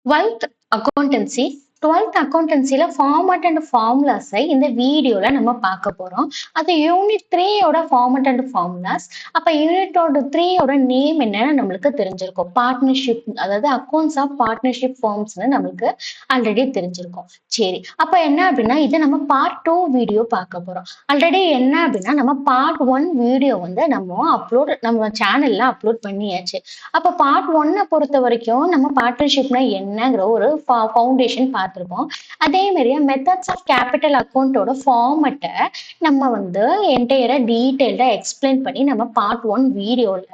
Twelfth accountancy 12th அக்கௌண்டன்சில format and ஃபார்முலாஸை இந்த வீடியோல நம்ம பார்க்க போறோம். அது யூனிட் 3யோட ஃபார்மட் அண்ட் ஃபார்முலாஸ். அப்ப யூனிட்டோட 3யோட நேம் என்னன்னு நம்மளுக்கு தெரிஞ்சிருக்கும். பார்ட்னர்ஷிப், அதாவது அக்கௌண்ட்ஸ் ஆஃப் பார்ட்னர்ஷிப் ஃபார்ம்ஸ்னு நம்மளுக்கு ஆல்ரெடி தெரிஞ்சிருக்கும். சரி, அப்ப என்ன அப்படின்னா இது நம்ம பார்ட் 2 வீடியோ பார்க்க போறோம். ஆல்ரெடி என்ன அப்படின்னா நம்ம பார்ட் 1 வீடியோ வந்து நம்ம சேனல்ல அப்லோட் பண்ணியாச்சு. அப்ப பார்ட் 1 பொறுத்த வரைக்கும் நம்ம பார்ட்னர்ஷிப்னா என்னங்கிற ஒரு ஃபவுண்டேஷன் பார்த்துருக்கோம். அதே மாதிரியே மெத்தட்ஸ் ஆஃப் கேபிட்டல் அக்கௌண்ட்டோட ஃபார்மட்டை நம்ம வந்து என்டையரா டீட்டெயில்டா எக்ஸ்பிளைன் பண்ணி நம்ம பார்ட் 1 வீடியோல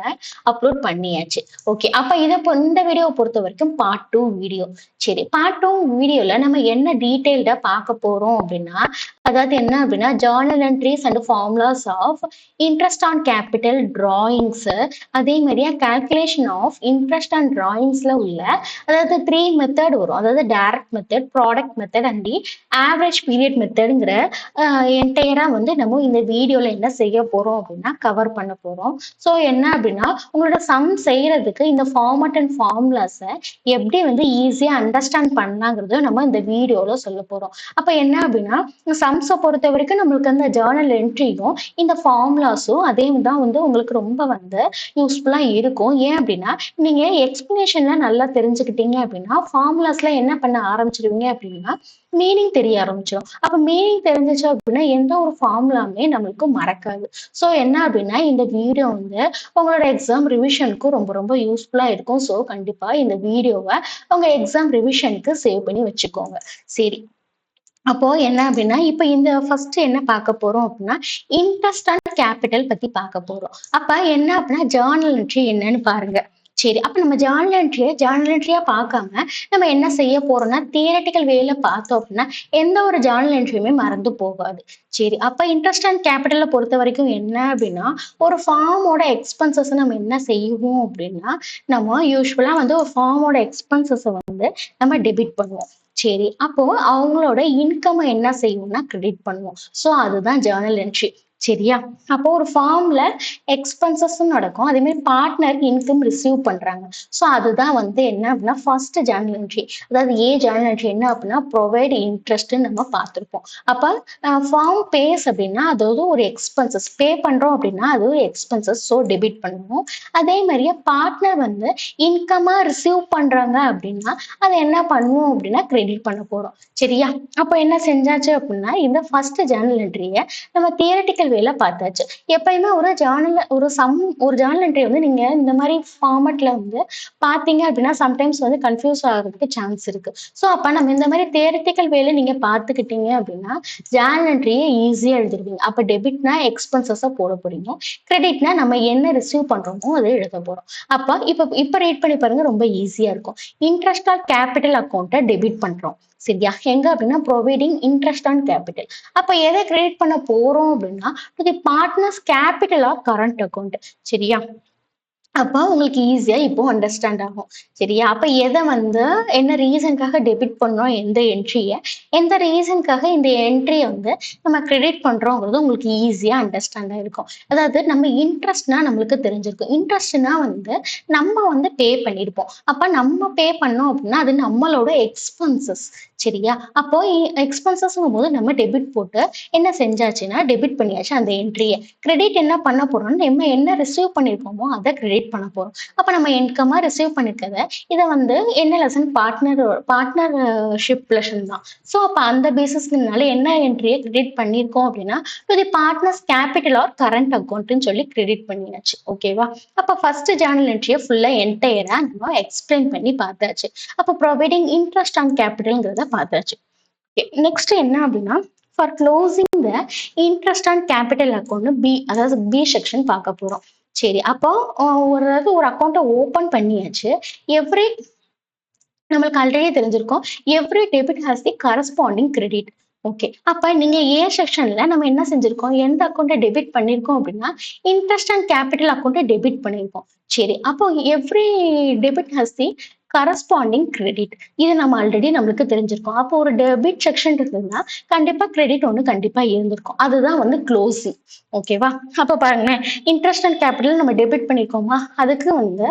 அப்லோட் பண்ணியாச்சு. ஓகே, அப்ப இந்த வீடியோவை பொறுத்த வரைக்கும் பார்ட் 2 வீடியோ. சரி, பார்ட் 2 வீடியோல நம்ம என்ன டீட்டெயில்டா பார்க்க போறோம் அப்படின்னா, அதாவது என்ன அப்படின்னா journal entries and formulas of interest on capital drawings, அதே மாதிரியே கால்குலேஷன் ஆஃப் இன்ட்ரெஸ்ட் ஆன் டிராயிங்ஸ்ல உள்ள அதாவது 3 மெத்தட் வரும். அதாவது direct method, product method and the average period மெத்தட்ங்கிற என்டையரா வந்து நம்ம இந்த வீடியோல என்ன செய்ய போறோம் அப்படின்னா கவர் பண்ண போறோம். ஸோ என்ன அப்படின்னா உங்களோட சம் செய்யறதுக்கு இந்த ஃபார்மட் அண்ட் ஃபார்முலாஸை எப்படி வந்து ஈஸியா அண்டர்ஸ்டாண்ட் பண்ணலாங்கிறத நம்ம இந்த வீடியோல சொல்ல போறோம். அப்ப என்ன அப்படின்னா சம்ஸை பொறுத்த வரைக்கும் நம்மளுக்கு அந்த ஜேர்னல் என்ட்ரியும் இந்த ஃபார்முலாஸும் அதே தான் வந்து உங்களுக்கு ரொம்ப வந்து யூஸ்ஃபுல்லா இருக்கும். ஏன் அப்படின்னா நீங்க எக்ஸ்பிளனேஷன்ல நல்லா தெரிஞ்சுக்கிட்டீங்க அப்படின்னா ஃபார்முலாஸ்ல என்ன பண்ண ஆரம்பிச்சிருவீங்க அப்படின்னா மீனிங் தெரிய ஆரம்பிச்சிடும். அப்ப மீனிங் தெரிஞ்சிச்சு அப்படின்னா எந்த ஒரு ஃபார்முலாமே நம்மளுக்கு மறக்காது. ஸோ என்ன அப்படின்னா இந்த வீடியோ வந்து உங்களோட எக்ஸாம் ரிவிஷனுக்கு ரொம்ப ரொம்ப யூஸ்ஃபுல்லா இருக்கும். ஸோ கண்டிப்பா இந்த வீடியோவை உங்க எக்ஸாம் ரிவிஷனுக்கு சேவ் பண்ணி வச்சுக்கோங்க. சரி, அப்போ என்ன அப்படின்னா இப்ப இந்த ஃபர்ஸ்ட் என்ன பார்க்க போறோம் அப்படின்னா இன்ட்ரெஸ்ட் அண்ட் கேபிட்டல் பத்தி பார்க்க போறோம். அப்ப என்ன அப்படின்னா ஜேர்னல் என்ட்ரி என்னன்னு பாருங்க. சரி, அப்ப நம்ம ஜேர்னல் என்ட்ரியா பார்க்காம நம்ம என்ன செய்ய போறோம்னா தியரட்டிக்கல் வேல பார்த்தோம் அப்படின்னா எந்த ஒரு ஜேர்னல் என்ட்ரியுமே மறந்து போகாது. சரி, அப்ப இன்ட்ரெஸ்ட் அண்ட் கேபிட்டலை பொறுத்த வரைக்கும் என்ன அப்படின்னா ஒரு ஃபார்மோட எக்ஸ்பென்சஸ் நம்ம என்ன செய்வோம் அப்படின்னா நம்ம யூஸ்வலா வந்து ஒரு ஃபார்மோட எக்ஸ்பென்சஸ் வந்து நம்ம டெபிட் பண்ணுவோம். சரி, அப்போ அவங்களோட இன்கம் என்ன செய்வோம்னா கிரெடிட் பண்ணுவோம். ஸோ அதுதான் ஜேர்னல் என்ட்ரி. சரியா, அப்போ ஒரு ஃபார்ம்ல எக்ஸ்பென்சஸ் நடக்கும், அதே மாதிரி பார்ட்னர் இன்கம் ரிசீவ் பண்றாங்க. ஸோ அதுதான் வந்து என்ன அப்படின்னா ஃபர்ஸ்ட் ஜேர்னல் என்ட்ரி. அதாவது ஜேர்னல் என்ட்ரி என்ன அப்படின்னா ப்ரொவைட் இன்ட்ரெஸ்ட் நம்ம பார்த்துருப்போம். அப்ப ஃபார்ம் பேஸ் அப்படின்னா அதாவது ஒரு எக்ஸ்பென்சஸ் பே பண்றோம் அப்படின்னா அது ஒரு எக்ஸ்பென்சஸ், ஸோ டெபிட் பண்ணுவோம். அதே மாதிரியே பார்ட்னர் வந்து இன்கமா ரிசீவ் பண்றாங்க அப்படின்னா அதை என்ன பண்ணுவோம் அப்படின்னா கிரெடிட் பண்ண போறோம். சரியா, அப்போ என்ன செஞ்சாச்சு அப்படின்னா இந்த ஃபர்ஸ்ட் ஜேர்னல் என்ட்ரியை நம்ம தியரட்டிக்கல் வேலை பார்த்தாச்சு. எப்பயுமே ஒரு ஜேர்னல் என்ட்ரி வந்து நீங்க இந்த மாதிரி ஃபார்மட்ல வந்து பாத்தீங்க அப்படின்னா சம்டைம்ஸ் வந்து கன்ஃபியூஸ் ஆகிறதுக்கு சான்ஸ் இருக்கு. ஸோ அப்ப நம்ம இந்த மாதிரி தியரட்டிக்கல் வேலை நீங்க பாத்துக்கிட்டீங்க அப்படின்னா ஜேர்னல் என்ட்ரியை ஈஸியா எழுதிருவீங்க. அப்ப டெபிட்னா எக்ஸ்பென்சஸா போட போறீங்க, கிரெடிட்னா நம்ம என்ன ரிசீவ் பண்றோமோ அதை எழுத போறோம். அப்ப இப்ப ரீட் பண்ணி பாருங்க, ரொம்ப ஈஸியா இருக்கும். இன்ட்ரெஸ்ட் ஆன் கேபிட்டல் அக்கௌண்ட்டை டெபிட் பண்றோம். சரியா, எங்க அப்படின்னா ப்ரொவைடிங் இன்ட்ரெஸ்ட் ஆன் கேபிட்டல். அப்ப எதை கிரெடிட் பண்ண போறோம் அப்படின்னா partners capital or current account. சரியா, அப்போ உங்களுக்கு ஈஸியா இப்போ அண்டர்ஸ்டாண்ட் ஆகும். சரியா, அப்ப எதை வந்து என்ன ரீசனுக்காக டெபிட் பண்றோம், எந்த என்ட்ரியை எந்த ரீசனுக்காக இந்த என்ட்ரியை வந்து நம்ம கிரெடிட் பண்றோங்கிறது உங்களுக்கு ஈஸியா அண்டர்ஸ்டாண்ட் ஆயிருக்கும். அதாவது நம்ம இன்ட்ரெஸ்ட்னா நம்மளுக்கு தெரிஞ்சிருக்கும். இன்ட்ரெஸ்ட்னா வந்து நம்ம வந்து பே பண்ணியிருப்போம். அப்ப நம்ம பே பண்ணோம் அப்படின்னா அது நம்மளோட எக்ஸ்பென்சஸ். சரியா, அப்போ எக்ஸ்பென்சஸ்ங்கும் போது நம்ம டெபிட் போட்டு என்ன செஞ்சாச்சுன்னா டெபிட் பண்ணியாச்சு அந்த என்ட்ரியை. கிரெடிட் என்ன பண்ண போறோம்னா நம்ம என்ன ரிசீவ் பண்ணிருக்கோமோ அதை கிரெடிட் பண்ண போறோம். அப்ப நம்ம இன்கமா ரிசீவ் பண்ணிருக்கத இதை வந்து என்ன லெசன் பார்ட்னர்ஷிப் லெசன் தான். ஸோ அப்ப அந்த பேசிஸ்னால என்ன என்ட்ரியை கிரெடிட் பண்ணிருக்கோம் அப்படின்னா to the partners capital or current அக்கௌண்ட்னு சொல்லி கிரெடிட் பண்ணியாச்சு. ஓகேவா, அப்ப ஃபர்ஸ்ட் ஜேர்னல் என்ட்ரியை ஃபுல்லா என்டையரா நம்ம எக்ஸ்பிளைன் பண்ணி பார்த்தாச்சு. அப்ப ப்ரொவைடிங் இன்ட்ரெஸ்ட் ஆன் கேபிட்டல்ங்கிறத பார்த்தாச்சு. நெக்ஸ்ட் என்ன அப்படின்னா for closing the interest on capital account B, அதாவது பி செக்ஷன் பார்க்க போறோம். சரி, அப்போ ஒரு அக்கௌண்ட்டை ஓபன் பண்ணியாச்சு. எவ்ரி நம்மளுக்கு ஆல்ரெடி தெரிஞ்சிருக்கும் every debit has the corresponding credit. Okay, அப்ப நீங்க செக்ஷன்ல நம்ம என்ன செஞ்சிருக்கோம், எந்த அக்கௌண்ட்டை டெபிட் பண்ணிருக்கோம் அப்படின்னா இன்ட்ரெஸ்ட் அண்ட் கேபிட்டல் அக்கௌண்ட்டை டெபிட் பண்ணிருக்கோம். சரி, அப்போ every debit has the corresponding credit, இது நம்ம ஆல்ரெடி நம்மளுக்கு தெரிஞ்சிருக்கோம். அப்போ ஒரு டெபிட் செக்ஷன் இருந்ததுன்னா கண்டிப்பா கிரெடிட் ஒன்று கண்டிப்பா இருந்திருக்கும். அதுதான் வந்து க்ளோசிங். ஓகேவா, அப்ப பாருங்க இன்ட்ரெஸ்ட் அண்ட் கேபிட்டல் நம்ம டெபிட் பண்ணிருக்கோமா, அதுக்கு வந்து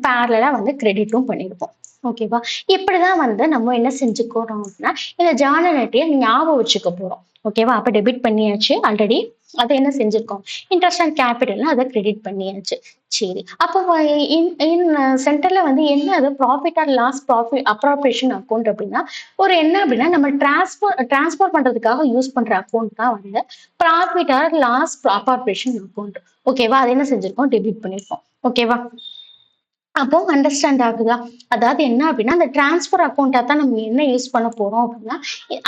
பேரலா வந்து கிரெடிட்டும் பண்ணிருப்போம். ஓகேவா? இப்படிதான் வந்து நம்ம என்ன செஞ்சுக்கிறோம் அப்படின்னா, இந்த ஜர்னல் என்ட்ரிய ஞாபகம் வச்சுக்க போறோம். ஓகேவா? அப்ப டெபிட் பண்ணியாச்சு ஆல்ரெடி. அத என்ன செஞ்சிருக்கோம்? இன்ட்ரெஸ்ட் அண்ட் கேபிட்டல்னு அத கிரெடிட் பண்ணியாச்சு. சரி. அப்போ இன் இன் சென்டர்ல வந்து என்ன அது profit or loss appropriation account அப்படின்னா, ஒரு என்ன அப்படின்னா நம்ம டிரான்ஸ்ஃபர் பண்றதுக்காக யூஸ் பண்ற அக்கவுண்ட் தான் வந்து profit or loss appropriation account. ஓகேவா? அது என்ன செஞ்சிருக்கோம்? டெபிட் பண்ணியிருக்கோம். ஓகேவா? அப்போ அண்டர்ஸ்டாண்ட் ஆகுதா? அதாவது என்ன அப்டின்னா, அந்த ட்ரான்ஸ்ஃபர் அக்கவுண்ட்டா தான் நம்ம என்ன யூஸ் பண்ண போறோம் அப்டின்னா,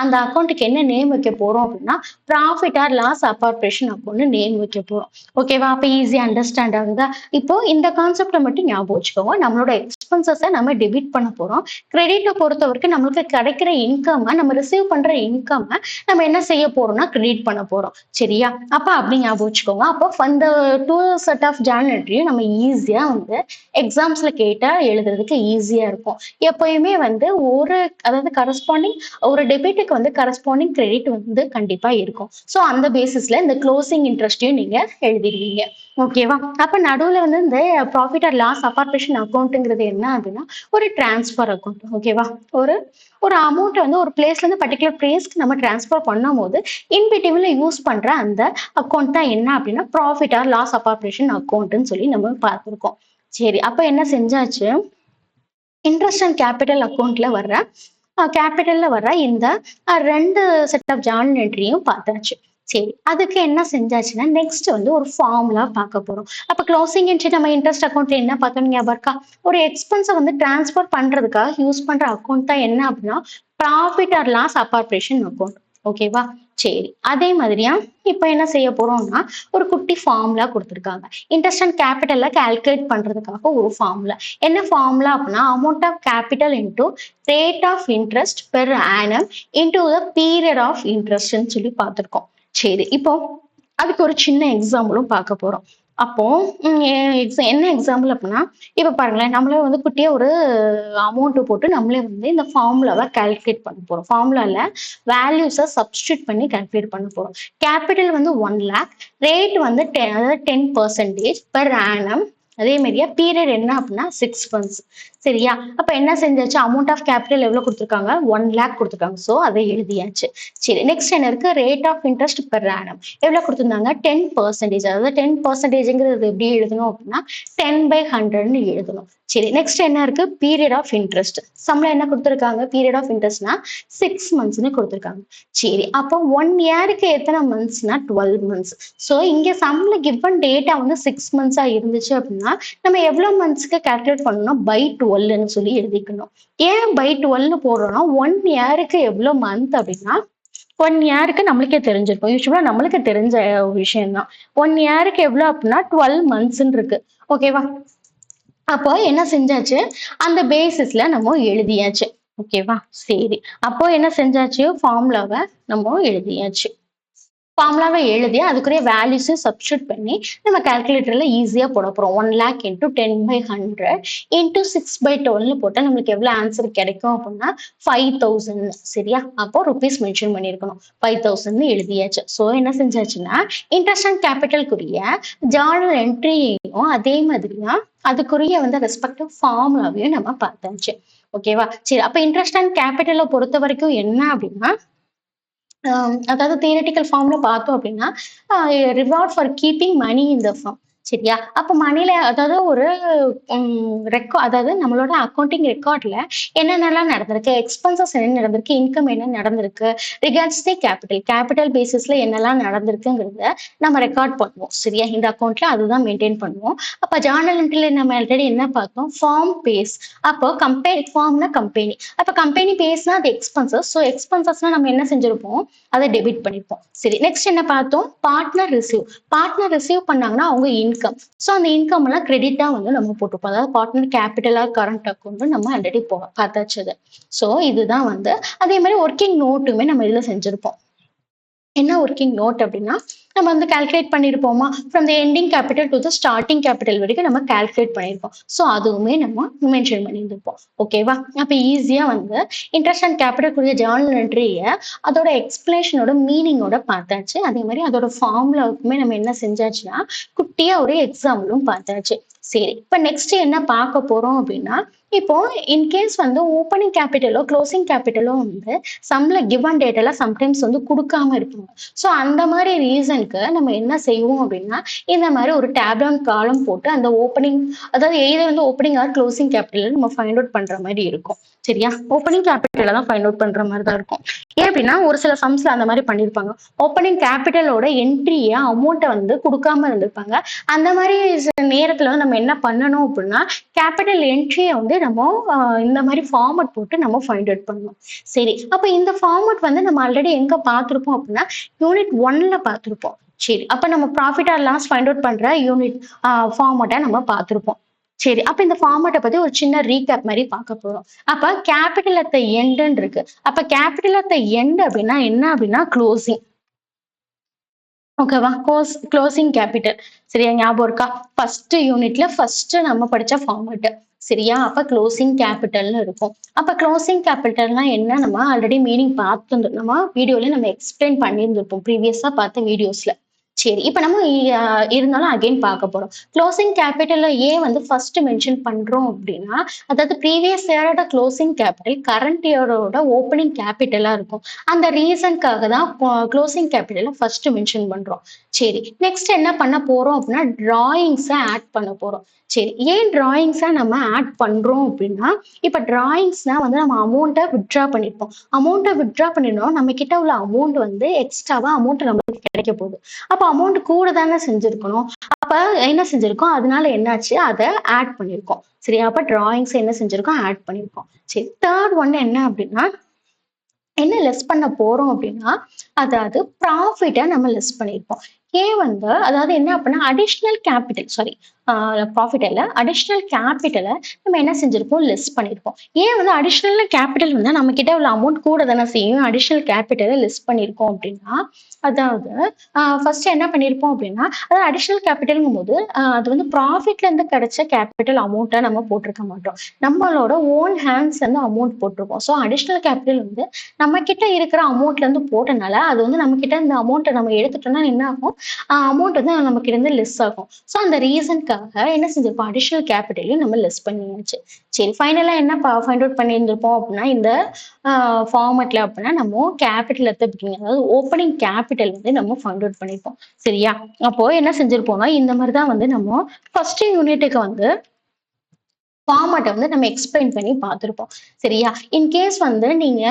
அந்த அக்கவுண்ட்க்கு என்ன நேம் வைக்க போறோம் அப்டின்னா, ப்ராஃபிட் ஆர் லாஸ் அப்பார்பரேஷன் அக்கவுண்ட்னு நேம் வைக்க போறோம். ஓகேவா? அப்ப ஈஸியா அண்டர்ஸ்டாண்ட் ஆகுதா? இப்போ இந்த கான்செப்ட்ட மட்டும் ஞாபகம் வச்சுக்கோங்க. நம்மளோட எக்ஸ்பென்சஸ நம்ம டெபிட் பண்ண போறோம். கிரெடிட்ட பொறுத்தவரைக்கும் நம்மளுக்கு கிடைக்கிற இன்கம்ம, நம்ம ரிசீவ் பண்ற இன்கம்ம நம்ம என்ன செய்ய போறோம்னா, கிரெடிட் பண்ண போறோம். சரியா? அப்ப அப்டி ஞாபகம் வச்சுக்கோங்க. அப்போ அந்த 2 செட் ஆஃப் ஜர்னல் என்ட்ரியும் நம்ம ஈஸியா வந்து எக்ஸாம்ஸ்ல கேட்டா எழுதுறதுக்கு ஈஸியா இருக்கும். எப்பயுமே வந்து அதாவது கரஸ்பாண்டிங் ஒரு டெபிட்டுக்கு வந்து கரஸ்பாண்டிங் கிரெடிட் வந்து கண்டிப்பா இருக்கும். ஸோ அந்த பேசிஸ்ல இந்த க்ளோசிங் இன்ட்ரெஸ்ட்டையும் நீங்க எழுதிருவீங்க. ஓகேவா? அப்ப நடுவுல வந்து இந்த ப்ராஃபிட் ஆர் லாஸ் அப்பார்பரேஷன் அக்கவுண்ட்ங்கிறது என்ன அப்படின்னா, ஒரு டிரான்ஸ்ஃபர் அக்கவுண்ட். ஓகேவா? ஒரு ஒரு அமௌண்ட் வந்து ஒரு பிளேஸ்ல இருந்து பர்ட்டிகுலர் பிளேஸ்க்கு நம்ம டிரான்ஸ்ஃபர் பண்ணும்போது, இன் பிட்வீன்ல யூஸ் பண்ற அந்த அக்கவுண்ட் தான் என்ன அப்படின்னா, ப்ராஃபிட் ஆர் லாஸ் அப்பார்பரேஷன் அக்கவுண்ட்ன்னு சொல்லி நம்ம பார்த்திருக்கோம். சரி. அப்ப என்ன செஞ்சாச்சு, இன்ட்ரெஸ்ட் அண்ட் கேபிட்டல் அக்கவுண்ட்ல வர்ற கேபிட்டல்ல வர்ற இந்த 2 செட் ஆஃப் ஜர்னல் என்ட்ரியும் பார்த்தாச்சு. சரி. அதுக்கு என்ன செஞ்சாச்சுன்னா, நெக்ஸ்ட் வந்து ஒரு ஃபார்முலா பார்க்க போறோம். அப்ப க்ளோசிங் என்ட்ரி நம்ம இன்ட்ரெஸ்ட் அக்கவுண்ட்ல என்ன பார்த்தோம் ஞாபகம் இருக்கா? ஒரு எக்ஸ்பென்ஸ வந்து டிரான்ஸ்ஃபர் பண்றதுக்காக யூஸ் பண்ற அக்கவுண்ட் தான் என்ன அப்படின்னா, ப்ராஃபிட் ஆர் லாஸ் அப்பார்பரேஷன் அக்கவுண்ட். ஓகேவா? சரி. அதே மாதிரியா இப்ப என்ன செய்ய போறோம்னா, ஒரு குட்டி ஃபார்முலா குடுத்துருக்காங்க. இன்ட்ரெஸ்ட் அண்ட் கேபிட்டல்ல கால்குலேட் பண்றதுக்காக ஒரு ஃபார்முலா. என்ன ஃபார்முலா அப்படின்னா, amount of capital into rate of interest per annum into the period of இன்ட்ரெஸ்ட்ன்னு சொல்லி பார்த்திருக்கோம். சரி. இப்போ அதுக்கு ஒரு சின்ன எக்ஸாம்பிளும் பார்க்க போறோம். அப்போ என்ன எக்ஸாம்பிள் அப்படின்னா, இப்ப பாருங்களேன், நம்மளே வந்து குட்டியா ஒரு அமௌண்ட் போட்டு நம்மளே வந்து இந்த ஃபார்முலாவ கால்குலேட் பண்ண போறோம். ஃபார்முலால வேல்யூஸ சப்ஸ்டிட்யூட் பண்ணி கால்குலேட் பண்ண போறோம். கேபிட்டல் வந்து 1,00,000 ரேட் வந்து அதாவது 10% பெர் ஆனம். அதே மாதிரியா பீரியட் என்ன அப்படின்னா 6 மந்த்ஸ். சரியா? அப்ப என்ன செஞ்சாச்சு, அமௌண்ட் ஆஃப் கேபிட்டல் எவ்வளவு குடுத்துருக்காங்க? 1,00,000 குடுத்துருக்காங்க. சோ அதை எழுதியாச்சு. சரி. நெக்ஸ்ட் என்ன இருக்கு? Rate of interest per annum எவ்வளவு குடுத்திருந்தாங்க? 10%. அதாவது 10%ங்கிறது எப்படி எழுதணும் அப்படின்னா 10/100ன்னு எழுதணும். சரி. நெக்ஸ்ட் என்ன இருக்கு? Period of interest. சம்ல என்ன குடுத்திருக்காங்க? பீரியட் ஆஃப் இன்ட்ரெஸ்ட்னா 6 மந்த்ஸ்ன்னு குடுத்திருக்காங்க. சரி. அப்போ 1 இயருக்கு எத்தனை மந்த்ஸ்னா 12 மந்த்ஸ். சோ இங்க சம்ல கிவன் டேட்டா வந்து 6 மந்த்ஸா இருந்துச்சு அப்படின்னா, நம்ம எவ்வளவு மந்த்ஸ்க்கு கால்குலேட் பண்ணணும்னா பை 12ன்னு சொல்லி எழுதிக்கணும். ஏன் பை 12ன்னு போடுறோம்னா 1 இயருக்கு எவ்வளவு மந்த் அப்படின்னா 1 இயருக்கு நம்மளுக்கே தெரிஞ்சிருக்கும். யூசுவலா நம்மளுக்கு தெரிஞ்ச ஒரு விஷயம் தான். 1 இயருக்கு எவ்வளவு அப்படின்னா 12 மந்த்ஸ்ன்னு இருக்கு. ஓகேவா? அப்போ என்ன செஞ்சாச்சு, அந்த பேசிஸ்ல நம்ம எழுதியாச்சு. ஓகேவா? சரி. அப்போ என்ன செஞ்சாச்சு, ஃபார்முலாவ நம்ம எழுதியாச்சு. ஃபார்முலாவ எழுதி அதுக்குரிய வேல்யூஸ சப்ஸ்டிட்யூட் பண்ணி நம்ம கால்குலேட்டர்ல ஈஸியா போட போறோம். 1,00,000 இன்டூ 10/100 இன்டூ 6/12ன்னு போட்டா நம்மளுக்கு எவ்வளவு ஆன்சர் கிடைக்கும் அப்படின்னா 5,000. சரியா? அப்போ ருபீஸ் மென்ஷன் பண்ணியிருக்கணும். 5,000ன்னு எழுதியாச்சு. சோ என்ன செஞ்சாச்சுன்னா, இன்ட்ரெஸ்ட் அண்ட் கேபிட்டல்க்குரிய ஜர்னல் என்ட்ரியையும் அதே மாதிரியா அதுக்குரிய வந்து ரெஸ்பெக்டிவ் ஃபார்முலாவையும் நம்ம பார்த்தாச்சு. ஓகேவா? சரி. அப்ப இன்ட்ரெஸ்ட் அண்ட் கேபிட்டல பொறுத்த வரைக்கும் என்ன அப்படின்னா, அதாவது தியரிட்டிக்கல் ஃபார்ம்ல பார்த்தோம் அப்படின்னா, reward for keeping money in the firm. சரியா? அப்ப மணில அதாவது ஒரு அதாவது நம்மளோட அக்கவுண்டிங் ரெக்கார்ட்ல என்னென்னலாம் நடந்திருக்கு, எக்ஸ்பென்சஸ் என்ன நடந்திருக்கு, இன்கம் என்ன நடந்திருக்கு, ரிகார்ட்ஸ் தி கேபிட்டல் பேசிஸ்ல என்னெல்லாம் நடந்திருக்குங்கிறத நம்ம ரெக்கார்ட் பண்ணுவோம். சரியா? இந்த அக்கவுண்ட்ல அதுதான் மெயின்டைன் பண்ணுவோம். அப்ப ஜர்னல் என்ட்ரில நம்ம ஆல்ரெடி என்ன பார்த்தோம்? Firm base. அப்போ ஃபார்ம்னா கம்பெனி. அப்ப கம்பெனி பேஸ்னா அது எக்ஸ்பென்சஸ். ஸோ எக்ஸ்பென்சஸ்னா நம்ம என்ன செஞ்சிருப்போம்? அதை டெபிட் பண்ணிப்போம். சரி. நெக்ஸ்ட் என்ன பார்த்தோம்? பார்ட்னர் ரிசீவ் பண்ணாங்கன்னா அவங்க இன்கம். ஸோ அந்த இன்கம் எல்லாம் கிரெடிட்டா வந்து நம்ம போட்டுப்போம். அதாவது பார்ட்னர் கேபிட்டலா கரண்ட் அக்கௌண்ட் நம்ம ஆல்ரெடி பார்த்தாச்சு அது. ஸோ இதுதான் வந்து அதே மாதிரி ஒர்க்கிங் நோட்டுமே நம்ம இதுல செஞ்சிருப்போம். என்ன ஒர்க்கிங் நோட் அப்படின்னா, நம்ம வந்து கால்குலேட் பண்ணியிருப்போமா, from the ending capital to the starting capital வரைக்கும் நம்ம கால்குலேட் பண்ணியிருப்போம். ஸோ அதுவுமே நம்ம மென்ஷன் பண்ணியிருந்திருப்போம். ஓகேவா? அப்ப ஈஸியா வந்து இன்ட்ரெஸ்ட் அண்ட் கேபிட்டல்க்குரிய ஜர்னல் என்ட்ரிய அதோட எக்ஸ்பிளேஷனோட மீனிங்கோட பார்த்தாச்சு. அதே மாதிரி அதோட ஃபார்முலாவுக்குமே நம்ம என்ன செஞ்சாச்சுன்னா, குட்டியா ஒரு எக்ஸாம்பிளும் பார்த்தாச்சு. சரி. இப்ப நெக்ஸ்ட் என்ன பார்க்க போறோம் அப்படின்னா, இப்போ இன்கேஸ் வந்து ஓப்பனிங் கேபிட்டலோ க்ளோசிங் கேபிட்டலோ வந்து சம்ல கிவ் அண்ட் டேட்டால சம்டைம்ஸ் வந்து கொடுக்காம இருப்பாங்க. ஸோ அந்த மாதிரி ரீசனுக்கு நம்ம என்ன செய்வோம் அப்படின்னா, இந்த மாதிரி ஒரு டேப் டவுன் காலம் போட்டு அந்த ஓப்பனிங், அதாவது எய்தர் வந்து ஓப்பனிங் ஆர் க்ளோசிங் கேபிட்டல் நம்ம ஃபைண்ட் அவுட் பண்ற மாதிரி இருக்கும். சரியா? ஓப்பனிங் கேபிட்டல தான் ஃபைண்ட் அவுட் பண்ற மாதிரி தான் இருக்கும். ஏன் அப்படின்னா ஒரு சில சம்ஸ்ல அந்த மாதிரி பண்ணிருப்பாங்க. ஓப்பனிங் கேபிட்டலோட என்ட்ரிய அமௌண்ட்டை வந்து கொடுக்காம இருந்திருப்பாங்க. அந்த மாதிரி நேரத்துல வந்து நம்ம என்ன பண்ணணும் அப்படின்னா, கேபிட்டல் என்ட்ரியை வந்து நம்ம இந்த மாதிரி ஃபார்மட் போட்டு நம்ம ஃபைண்ட் அவுட் பண்ணணும். சரி, அப்ப இந்த ஃபார்மட் வந்து நம்ம ஆல்ரெடி எங்க பார்த்திருப்போம் அப்படின்னா, யூனிட் 1ல பார்த்திருப்போம். சரி, அப்ப நம்ம profit or loss find out பண்ற யூனிட் ஃபார்மட்டை நம்ம பார்த்திருப்போம். சரி, அப்ப இந்த ஃபார்மட்டை பத்தி ஒரு சின்ன ரீகேப் மாதிரி பார்க்க போறோம். அப்ப கேபிட்டல் அட் த எண்ட்ன்னு இருக்கு. அப்ப கேபிட்டல் அட் த எண்ட் அப்படின்னா என்ன அப்படின்னா க்ளோசிங். ஓகேவா? Closing capital. சரியா? ஞாபகம் இருக்கா? ஃபர்ஸ்ட் யூனிட்ல ஃபர்ஸ்ட் நம்ம படிச்ச ஃபார்மட். சரியா? அப்ப க்ளோசிங் கேபிட்டல்னு இருக்கும். அப்ப க்ளோசிங் கேபிட்டல்னா என்ன, நம்ம ஆல்ரெடி மீனிங் பார்த்துருந்தோம். நம்ம வீடியோல நம்ம எக்ஸ்பிளைன் பண்ணியிருந்திருப்போம் ப்ரீவியஸா பார்த்த வீடியோஸ்ல. சரி, இப்ப நம்ம இருந்தாலும் அகைன் பார்க்க போறோம். க்ளோசிங் கேபிட்டல்ல ஏன் வந்து ஃபர்ஸ்ட் மென்ஷன் பண்றோம் அப்படின்னா, அதாவது ப்ரீவியஸ் இயரோட க்ளோசிங் கேபிட்டல் கரண்ட் இயரோட ஓப்பனிங் கேபிட்டலா இருக்கும். அந்த ரீசன்க்காக தான் க்ளோசிங் கேபிட்டலை ஃபர்ஸ்ட் மென்ஷன் பண்றோம். சரி, நெக்ஸ்ட் என்ன பண்ண போறோம் அப்படின்னா டிராயிங்ஸை ஆட் பண்ண போறோம். சரி, ஏன் டிராயிங்ஸை நம்ம ஆட் பண்றோம் அப்படின்னா, இப்ப டிராயிங்ஸ்னா வந்து நம்ம அமௌண்ட்டை வித்ட்ரா பண்ணிருப்போம். அமௌண்ட்டை வித்ட்ரா பண்ணிருந்தோம், நம்ம கிட்ட உள்ள அமௌண்ட் வந்து எக்ஸ்ட்ராவா அமௌண்ட் நம்மளுக்கு கிடைக்க போகுது. அப்ப அமௌண்ட் கூட தானே செஞ்சிருக்கணும். அப்ப என்ன செஞ்சிருக்கோம், அதனால என்னாச்சு, அதை ஆட் பண்ணிருக்கோம். சரியா? அப்ப டிராயிங்ஸ் என்ன செஞ்சிருக்கோம், ஆட் பண்ணிருக்கோம். சரி, தேர்ட் ஒன் என்ன அப்படின்னா, என்ன லெஸ் பண்ண போறோம் அப்படின்னா, அதாவது ப்ராஃபிட்டை நம்ம லெஸ் பண்ணிருப்போம். ஏன் வந்து அதாவது என்ன அப்படின்னா அடிஷ்னல் கேபிட்டல், சாரி, ப்ராஃபிட் இல்ல, அடிஷ்னல் கேபிட்டலை நம்ம என்ன செஞ்சிருப்போம், லெஸ் பண்ணிருப்போம். ஏன் வந்து அடிஷ்னல் கேபிட்டல் வந்து நம்ம கிட்ட உள்ள அமௌண்ட் கூட தானே செய்யும், அடிஷ்னல் கேபிட்டலை லெஸ் பண்ணிருக்கோம் அப்படின்னா, அதாவது ஃபர்ஸ்ட் என்ன பண்ணிருப்போம் அப்படின்னா, அதாவது அடிஷ்னல் கேபிட்டல்ங்கும் போது அது வந்து ப்ராஃபிட்ல இருந்து கிடைச்ச கேபிட்டல் அமௌண்ட்டை நம்ம போட்டிருக்க மாட்டோம். நம்மளோட ஓன் ஹேண்ட்ஸ் வந்து அமௌண்ட் போட்டிருப்போம். ஸோ அடிஷ்னல் கேபிட்டல் வந்து நம்ம கிட்ட இருக்கிற அமௌண்ட்ல இருந்து போட்டனால அது வந்து நம்ம கிட்ட இந்த அமௌண்ட்டை நம்ம எடுத்துட்டோம்னா என்ன ஆகும், அமௌண்ட் வந்து நமக்கு இருந்து லெஸ் ஆகும். ஸோ அந்த ரீசனுக்காக என்ன செஞ்சிருப்போம், அடிஷ்னல் கேபிட்டலையும் நம்ம லெஸ் பண்ணியாச்சு. சரி, ஃபைனலா என்ன ஃபைண்ட் அவுட் பண்ணியிருந்திருப்போம் அப்படின்னா, இந்த ஃபார்மட்ல அப்படின்னா நம்ம கேபிட்டல் அட் த பிகினிங், அதாவது ஓப்பனிங் கேபிட்டல் வந்து நம்ம ஃபைண்ட் அவுட் பண்ணிருப்போம். சரியா? அப்போ என்ன செஞ்சிருப்போம்னா, இந்த மாதிரி தான் வந்து நம்ம ஃபர்ஸ்ட் யூனிட்டுக்கு வந்து ஃபார்மட்டை வந்து நம்ம எக்ஸ்பிளைன் பண்ணி பார்த்துருப்போம். சரியா? இன்கேஸ் வந்து நீங்க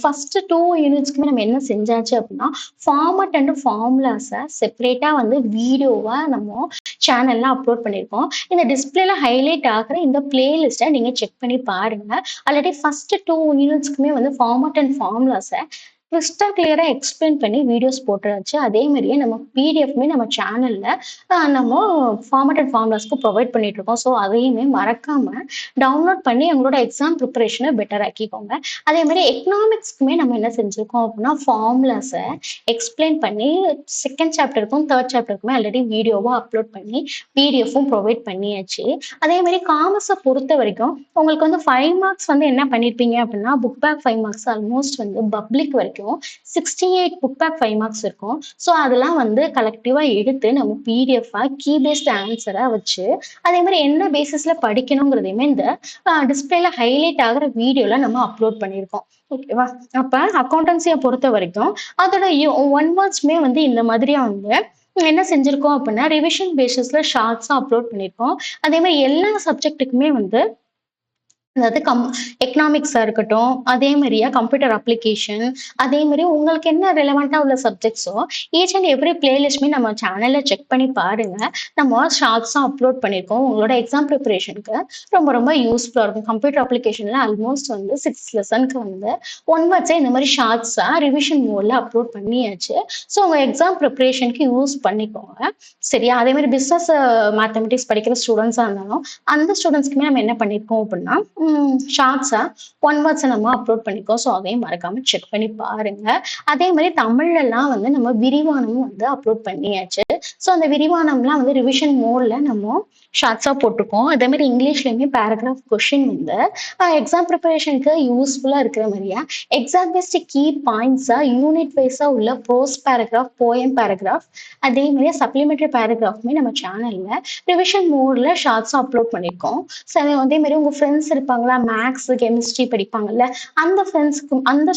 ஃபர்ஸ்ட் 2 யூனிட்ஸ்க்குமே நம்ம என்ன செஞ்சாச்சு அப்படின்னா, ஃபார்மட் அண்ட் ஃபார்முலாஸை செப்பரேட்டா வந்து வீடியோவா நம்ம சேனல்ல அப்லோட் பண்ணியிருக்கோம். இந்த டிஸ்பிளேல ஹைலைட் ஆகிற இந்த பிளேலிஸ்ட்டை நீங்க செக் பண்ணி பாருங்க. ஆல்ரெடி ஃபர்ஸ்ட் 2 யூனிட்ஸ்க்குமே வந்து ஃபார்மட் அண்ட் ஃபார்முலாஸை கிறிஸ்டல் கிளியரா எக்ஸ்பிளைன் பண்ணி வீடியோஸ் போட்டுருச்சு. அதே மாதிரியே நம்ம பிடிஎஃப்மே நம்ம சேனல்ல நம்ம ஃபார்மட் அண்ட் ஃபார்முலாஸ்க்கு ப்ரொவைட் பண்ணிட்டு இருக்கோம். ஸோ அதையுமே மறக்காம டவுன்லோட் பண்ணி எங்களோட எக்ஸாம் ப்ரிப்பரேஷனை பெட்டர் ஆக்கிக்கோங்க. அதே மாதிரி எக்கனாமிக்ஸ்க்குமே நம்ம என்ன செஞ்சிருக்கோம் அப்படின்னா, ஃபார்முலாஸை எக்ஸ்பிளைன் பண்ணி செகண்ட் சாப்டருக்கும் தேர்ட் சாப்டருக்குமே ஆல்ரெடி வீடியோவா அப்லோட் பண்ணி பிடிஎஃப்பும் ப்ரொவைட் பண்ணியாச்சு. அதே மாதிரி காமர்ஸை பொறுத்த வரைக்கும் உங்களுக்கு வந்து 5 மார்க்ஸ் வந்து என்ன பண்ணியிருப்பீங்க அப்படின்னா, புக் பேக் 5 மார்க்ஸ் ஆல்மோஸ்ட் வந்து பப்ளிக் வரைக்கும் 68 புக் பேக் 5 மார்க்ஸ் இருக்கும். ஸோ அதெல்லாம் வந்து கலெக்டிவா எடுத்து நம்ம பிடிஎஃபா கீ பேஸ்ட் ஆன்சரா வச்சு அதே மாதிரி என்ன பேசிஸ்ல படிக்கணுங்கிறதையுமே இந்த டிஸ்பிளேல ஹைலைட் ஆகிற வீடியோல நம்ம அப்லோட் பண்ணியிருக்கோம். ஓகேவா? அப்ப அக்கௌண்டன்சியை பொறுத்த வரைக்கும் அதோட 1 வேர்ட்ஸ்மே வந்து இந்த மாதிரியா வந்து என்ன செஞ்சிருக்கோம் அப்படின்னா, ரிவிஷன் பேசிஸ்ல ஷார்ட்ஸா அப்லோட் பண்ணியிருக்கோம். அதே மாதிரி எல்லா சப்ஜெக்ட்டுக்குமே வந்து அதாவது எக்கனாமிக்ஸா இருக்கட்டும், அதே மாதிரியா கம்ப்யூட்டர் அப்ளிகேஷன், அதே மாதிரி உங்களுக்கு என்ன ரெலவெண்டா உள்ள சப்ஜெக்ட்ஸோ ஈச் அண்ட் எவ்ரி பிளேலிஸ்ட்மே நம்ம சேனல்ல செக் பண்ணி பாருங்க. நம்ம ஷார்ட்ஸா அப்லோட் பண்ணியிருக்கோம். உங்களோட எக்ஸாம் ப்ரிப்பரேஷனுக்கு ரொம்ப ரொம்ப யூஸ்ஃபுல்லா இருக்கும். கம்ப்யூட்டர் அப்ளிகேஷன்ல ஆல்மோஸ்ட் வந்து 6 லெசனுக்கு வந்து 1 வேர்ட்ஸே இந்த மாதிரி ஷார்ட்ஸா ரிவிஷன் மோட்ல அப்லோட் பண்ணியாச்சு. ஸோ உங்க எக்ஸாம் ப்ரிப்பரேஷனுக்கு யூஸ் பண்ணிக்கோங்க. சரியா? அதே மாதிரி பிசினஸ் மேத்தமெட்டிக்ஸ் படிக்கிற ஸ்டூடெண்ட்ஸா இருந்தாலும் அந்த ஸ்டூடெண்ட்ஸ்க்குமே நம்ம என்ன பண்ணியிருக்கோம் அப்படின்னா, ஷார்ட்ஸா 1 வேர்ட்ஸை நம்ம அப்லோட் பண்ணிக்கோம். ஸோ அதையும் மறக்காம செக் பண்ணி பாருங்க. அதே மாதிரி தமிழ்லாம் வந்து நம்ம விரிவானமும் வந்து அப்லோட் பண்ணியாச்சு. ஸோ அந்த விரிவானம்லாம் வந்து ரிவிஷன் மோட்ல நம்ம ஷார்ட்ஸா போட்டிருக்கோம். அதே மாதிரி இங்கிலீஷ்லயுமே பேராகிராஃப் கொஸ்டின் வந்து எக்ஸாம் ப்ரிப்பரேஷனுக்கு யூஸ்ஃபுல்லா இருக்கிற மாதிரியா எக்ஸாம் பேஸ்ட் கீ பாயிண்ட்ஸா யூனிட் வைஸா உள்ள ப்ரோஸ் பேராகிராஃப், போயம் பேராகிராஃப், அதே மாதிரி சப்ளிமெண்டரி பேராகிராஃப்மே நம்ம சேனல்ல ரிவிஷன் மோட்ல ஷார்ட்ஸா அப்லோட் பண்ணியிருக்கோம். ஸோ அதே மாதிரி உங்க ஃப்ரெண்ட்ஸ் இருப்பாங்க இருப்பாங்களா, மேக்ஸ் கெமிஸ்ட்ரி படிப்பாங்கல்ல, அந்த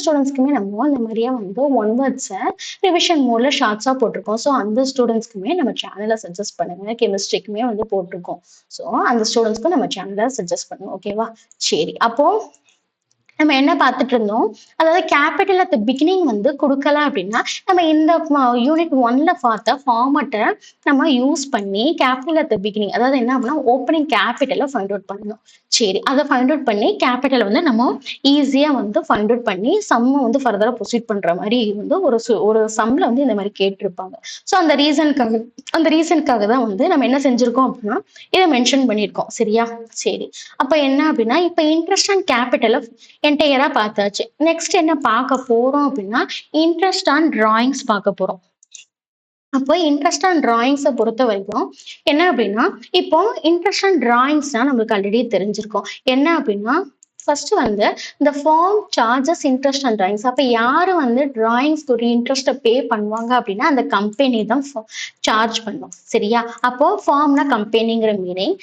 ஸ்டூடெண்ட்ஸ்க்குமே நம்ம இந்த மாதிரியே வந்து ஒன் வேர்ட்ஸை ரிவிஷன் மோட்ல ஷார்ட்ஸா போட்டிருக்கோம். ஸோ அந்த ஸ்டூடெண்ட்ஸ்க்குமே நம்ம சேனலை சஜஸ்ட் பண்ணுங்க. கெமிஸ்ட்ரிக்குமே வந்து போட்டிருக்கோம். ஸோ அந்த ஸ்டூடெண்ட்ஸ்க்கும் நம்ம சேனலை சஜஸ்ட் பண்ணுங்க. ஓகேவா? சரி, அப்போ நம்ம என்ன பார்த்துட்டு இருந்தோம், அதாவது கேபிட்டல் அட் த பிகினிங் வந்து கொடுக்கல அப்படின்னா நம்ம இந்த யூனிட் 1ல பார்த்த ஃபார்மட்டை நம்ம யூஸ் பண்ணி கேபிட்டல் அட் த பிகினிங், அதாவது என்ன அப்படின்னா ஓப்பனிங் கேபிட்டலை ஃபைண்ட் அவுட் பண்ணணும். சரி, அதை ஃபைண்ட் அவுட் பண்ணி கேபிட்டலை வந்து நம்ம ஈஸியா வந்து ஃபைண்ட் அவுட் பண்ணி சம்மை வந்து ஃபர்தரா ப்ரொசீட் பண்ற மாதிரி வந்து ஒரு சம்ல வந்து இந்த மாதிரி கேட்டிருப்பாங்க. ஸோ அந்த ரீசனுக்காக தான் வந்து நம்ம என்ன செஞ்சிருக்கோம் அப்படின்னா இதை மென்ஷன் பண்ணியிருக்கோம். சரியா? சரி, அப்ப என்ன அப்படின்னா இப்ப இன்ட்ரெஸ்ட் அண்ட் கேபிட்டலை என்டையரா பார்த்தாச்சு. நெக்ஸ்ட் என்ன பார்க்க போறோம் அப்படின்னா இன்ட்ரெஸ்ட் ஆன் டிராயிங்ஸ் பார்க்க போறோம். அப்போ இன்ட்ரெஸ்ட் ஆன் டிராயிங்ஸை பொறுத்த வரைக்கும் என்ன அப்படின்னா இப்போ இன்ட்ரெஸ்ட் ஆன் டிராயிங்ஸ்னா நம்மளுக்கு ஆல்ரெடி தெரிஞ்சிருக்கும். என்ன அப்படின்னா ஃபர்ஸ்ட் வந்து இந்த form charges interest and drawings. அப்போ யாரு வந்து டிராயிங்ஸ்க்கு ஒரு இன்ட்ரெஸ்ட்டை பே பண்ணுவாங்க அப்படின்னா அந்த கம்பெனி தான் சார்ஜ் பண்ணும். சரியா? அப்போ ஃபார்ம்னா கம்பெனிங்கிற meaning.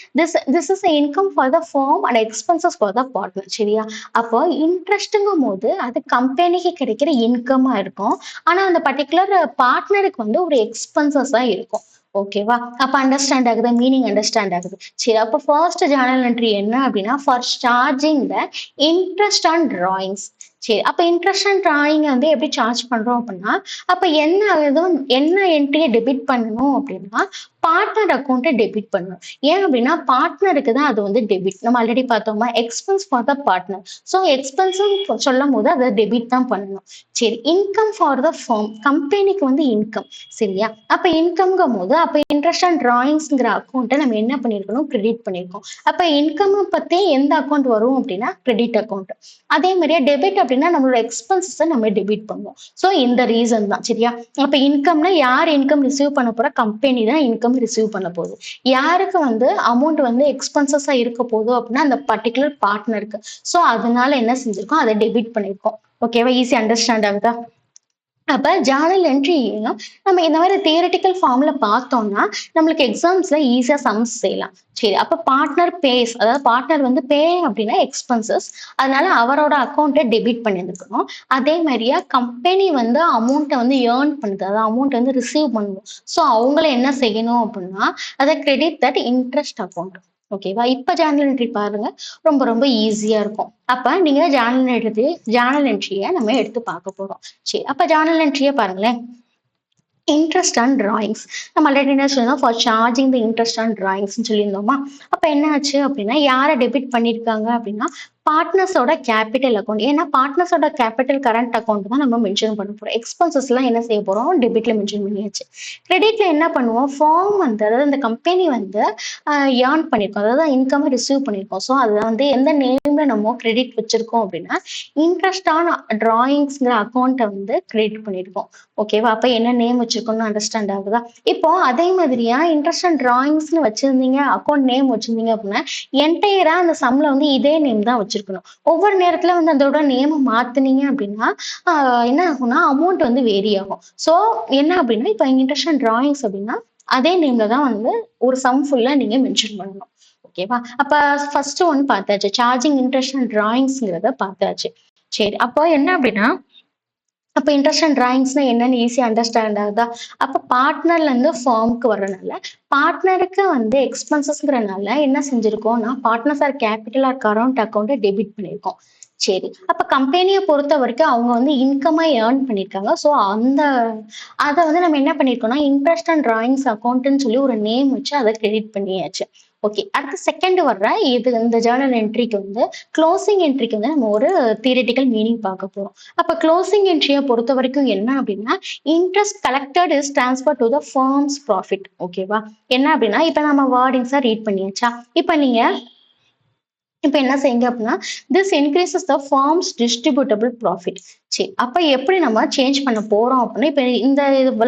This is income for the firm and expenses for the partner. சரியா? அப்போ இன்ட்ரெஸ்ட்டுங்கும் போது அது கம்பெனிக்கு கிடைக்கிற இன்கமா இருக்கும். ஆனா அந்த பர்டிகுலர் பார்ட்னருக்கு வந்து ஒரு எக்ஸ்பென்சஸா இருக்கும். ஓகேவா? அப்ப அண்டர்ஸ்டாண்ட் ஆகுது, மீனிங் அண்டர்ஸ்டாண்ட் ஆகுது. சரி, அப்ப ஃபர்ஸ்ட் ஜேர்னல் என்ட்ரி என்ன அப்படின்னா for charging the interest on drawings. சரி, அப்ப இன்ட்ரெஸ்ட் ஆன் டிராயிங் வந்து எப்படி சார்ஜ் பண்றோம் அப்படின்னா அப்ப என்ன ஆகுது, என்ன என்ட்ரியை டெபிட் பண்ணணும் அப்படின்னா பார்ட்னர் அக்கௌண்ட்டை டெபிட் பண்ணணும். ஏன் அப்படின்னா பார்ட்னருக்கு தான் அது வந்து டெபிட். நம்ம ஆல்ரெடி பார்த்தோமா expense for the partner. So expense சொல்லும் போது அதை டெபிட் தான் பண்ணணும். சரி, இன்கம் ஃபார் த ஃபார்ம், கம்பெனிக்கு வந்து இன்கம். சரியா? அப்ப இன்கம்ங்கும் போது அப்ப இன்ட்ரெஸ்ட் அண்ட் டிராயிங்ஸ்ங்கிற அக்கௌண்ட்டை நம்ம என்ன பண்ணிருக்கணும், கிரெடிட் பண்ணிருக்கோம். அப்ப இன்கம் பத்தி எந்த அக்கௌண்ட் வரும் அப்படின்னா கிரெடிட் அக்கௌண்ட். அதே மாதிரியே டெபிட் அப்படின்னா நம்மளோட எக்ஸ்பென்சஸை நம்ம டெபிட் பண்ணுவோம். ஸோ இந்த ரீசன் தான். சரியா? அப்ப இன்கம்னா யார் இன்கம் ரிசீவ் பண்ண போற, கம்பெனி தான் இன்கம் ரிசீவ் பண்ண போகுது. யாருக்கு வந்து அமௌண்ட் வந்து எக்ஸ்பென்சஸா இருக்க போகுது அப்படின்னா அந்த பர்டிகுலர் பார்ட்னருக்கு. ஸோ அதனால என்ன செஞ்சிருக்கோம், அதை டெபிட் பண்ணிருக்கோம். ஓகேவா? ஈஸி அண்டர்ஸ்டாண்ட் ஆகுதா? அப்ப ஜேர்னல் என்ட்ரியும் நம்ம இந்த மாதிரி தியரிட்டிக்கல் ஃபார்ம்ல பார்த்தோம்னா நம்மளுக்கு எக்ஸாம்ஸ்ல ஈஸியா சம்ஸ் செய்யலாம். சரி, அப்ப பார்ட்னர் பேஸ், அதாவது பார்ட்னர் வந்து பே அப்படின்னா எக்ஸ்பென்சஸ், அதனால அவரோட அக்கௌண்ட்டை டெபிட் பண்ணியிருக்கணும். அதே மாதிரியா கம்பெனி வந்து அமௌண்ட்டை வந்து ஏர்ன் பண்ணுது, அதாவது அமௌண்ட் வந்து ரிசீவ் பண்ணணும். ஸோ அவங்கள என்ன செய்யணும் அப்படின்னா அதை கிரெடிட் தட் இன்ட்ரெஸ்ட் அக்கௌண்ட். ஓகேவா? இப்ப ஜேர்னல் என்ட்ரி பாருங்க, ரொம்ப ரொம்ப ஈஸியா இருக்கும். அப்ப நீங்க ஜேர்னல் என்ட்ரியை நம்ம எடுத்து பார்க்க போறோம். சரி, அப்ப ஜேர்னல் என்ட்ரியை பாருங்களேன். இன்ட்ரெஸ்ட் ஆன் டிராயிங்ஸ் நம்ம ஆல்ரெடி என்ன சொல்லணும், for charging the interest on டிராயிங்ஸ்ன்னு சொல்லியிருந்தோமா. அப்ப என்ன ஆச்சு அப்படின்னா யாரை டெபிட் பண்ணிருக்காங்க அப்படின்னா பார்ட்னர்ஸோட கேபிட்டல் அக்கௌண்ட். ஏன்னா பார்ட்னர்ஸோட கேபிட்டல் கரண்ட் அக்கௌண்ட் தான் நம்ம மென்ஷன் பண்ண போறோம். எக்ஸ்பென்சஸ் எல்லாம் என்ன செய்ய போறோம், டெபிட்ல மென்ஷன் பண்ணியாச்சு. கிரெடிட்ல என்ன பண்ணுவோம், ஃபார்ம் வந்து அதாவது இந்த கம்பெனி வந்து ஏர்ன் பண்ணிருக்கோம், அதாவது இன்கம் ரிசீவ் பண்ணிருக்கோம். ஸோ அதை வந்து எந்த நேம்ல நம்ம கிரெடிட் வச்சிருக்கோம் அப்படின்னா இன்ட்ரெஸ்ட் ஆன் டிராயிங்ஸ்ங்கிற அக்கௌண்ட்டை வந்து கிரெடிட் பண்ணிருக்கோம். ஓகேவா? அப்ப என்ன நேம் வச்சிருக்கோம்னு அண்டர்ஸ்டாண்ட் ஆகுதா? இப்போ அதே மாதிரியா இன்ட்ரெஸ்ட் அண்ட் டிராயிங்ஸ்னு வச்சிருந்தீங்க, அக்கௌண்ட் நேம் வச்சிருந்தீங்க அப்படின்னா என்டையரா அந்த சம்ல வந்து இதே நேம் தான் வச்சிருக்கணும். ஒவ்வொரு நேரத்துல வந்து அதோட நேம் மாத்துனீங்க அப்படின்னா என்ன ஆகும்னா அமௌண்ட் வந்து வேரி ஆகும். ஸோ என்ன அப்படின்னா இப்ப இன்ட்ரெஸ்ட் அண்ட் டிராயிங்ஸ் அப்படின்னா அதே நேம்ல தான் வந்து ஒரு சம் ஃபுல்லா நீங்க மென்ஷன் பண்ணணும். ஓகேவா? அப்ப ஃபர்ஸ்ட் ஒன் பார்த்தாச்சு, சார்ஜிங் இன்ட்ரெஸ்ட் அண்ட் டிராயிங்ஸ்ங்கிறத பார்த்தாச்சு. சரி, அப்போ என்ன அப்படின்னா அப்ப இன்ட்ரெஸ்ட் அண்ட் டிராயிங்ஸ்னா என்னன்னு ஈஸியா அண்டர்ஸ்டாண்ட் ஆகுதா? அப்ப பார்ட்னர்ல இருந்து ஃபார்முக்கு வர்றதுனால பார்ட்னருக்கு வந்து எக்ஸ்பென்சஸ்ங்கிறனால என்ன செஞ்சிருக்கோம்னா partners or capital or current அக்கௌண்ட்டை டெபிட் பண்ணியிருக்கோம். சரி, அப்ப கம்பெனியை பொறுத்த வரைக்கும் அவங்க வந்து இன்கமா ஏர்ன் பண்ணியிருக்காங்க. ஸோ அதை வந்து நம்ம என்ன பண்ணியிருக்கோம்னா இன்ட்ரெஸ்ட் அண்ட் டிராயிங்ஸ் அக்கௌண்ட்னு சொல்லி ஒரு நேம் வச்சு அதை கிரெடிட் பண்ணியாச்சு. ஓகே, அடுத்து செகண்ட் வர்ற இந்த ஜேர்னல் என்ட்ரிக்கு வந்து க்ளோசிங் என்ட்ரிக்கு வந்து நம்ம ஒரு தியரிட்டிக்கல் மீனிங் பார்க்க போறோம். அப்ப க்ளோசிங் என்ட்ரியை பொறுத்த வரைக்கும் என்ன அப்படின்னா interest collected is transfer to the firms profit. ஓகேவா? என்ன அப்படின்னா இப்ப நம்ம வேர்டிங்ஸா ரீட் பண்ணியாச்சா? இப்ப என்ன செய்யுங்க அப்படின்னா this increases the firm's distributable profit. சரி, அப்ப எப்படி நம்ம சேஞ்ச் பண்ண போறோம் அப்படின்னா இப்ப இந்த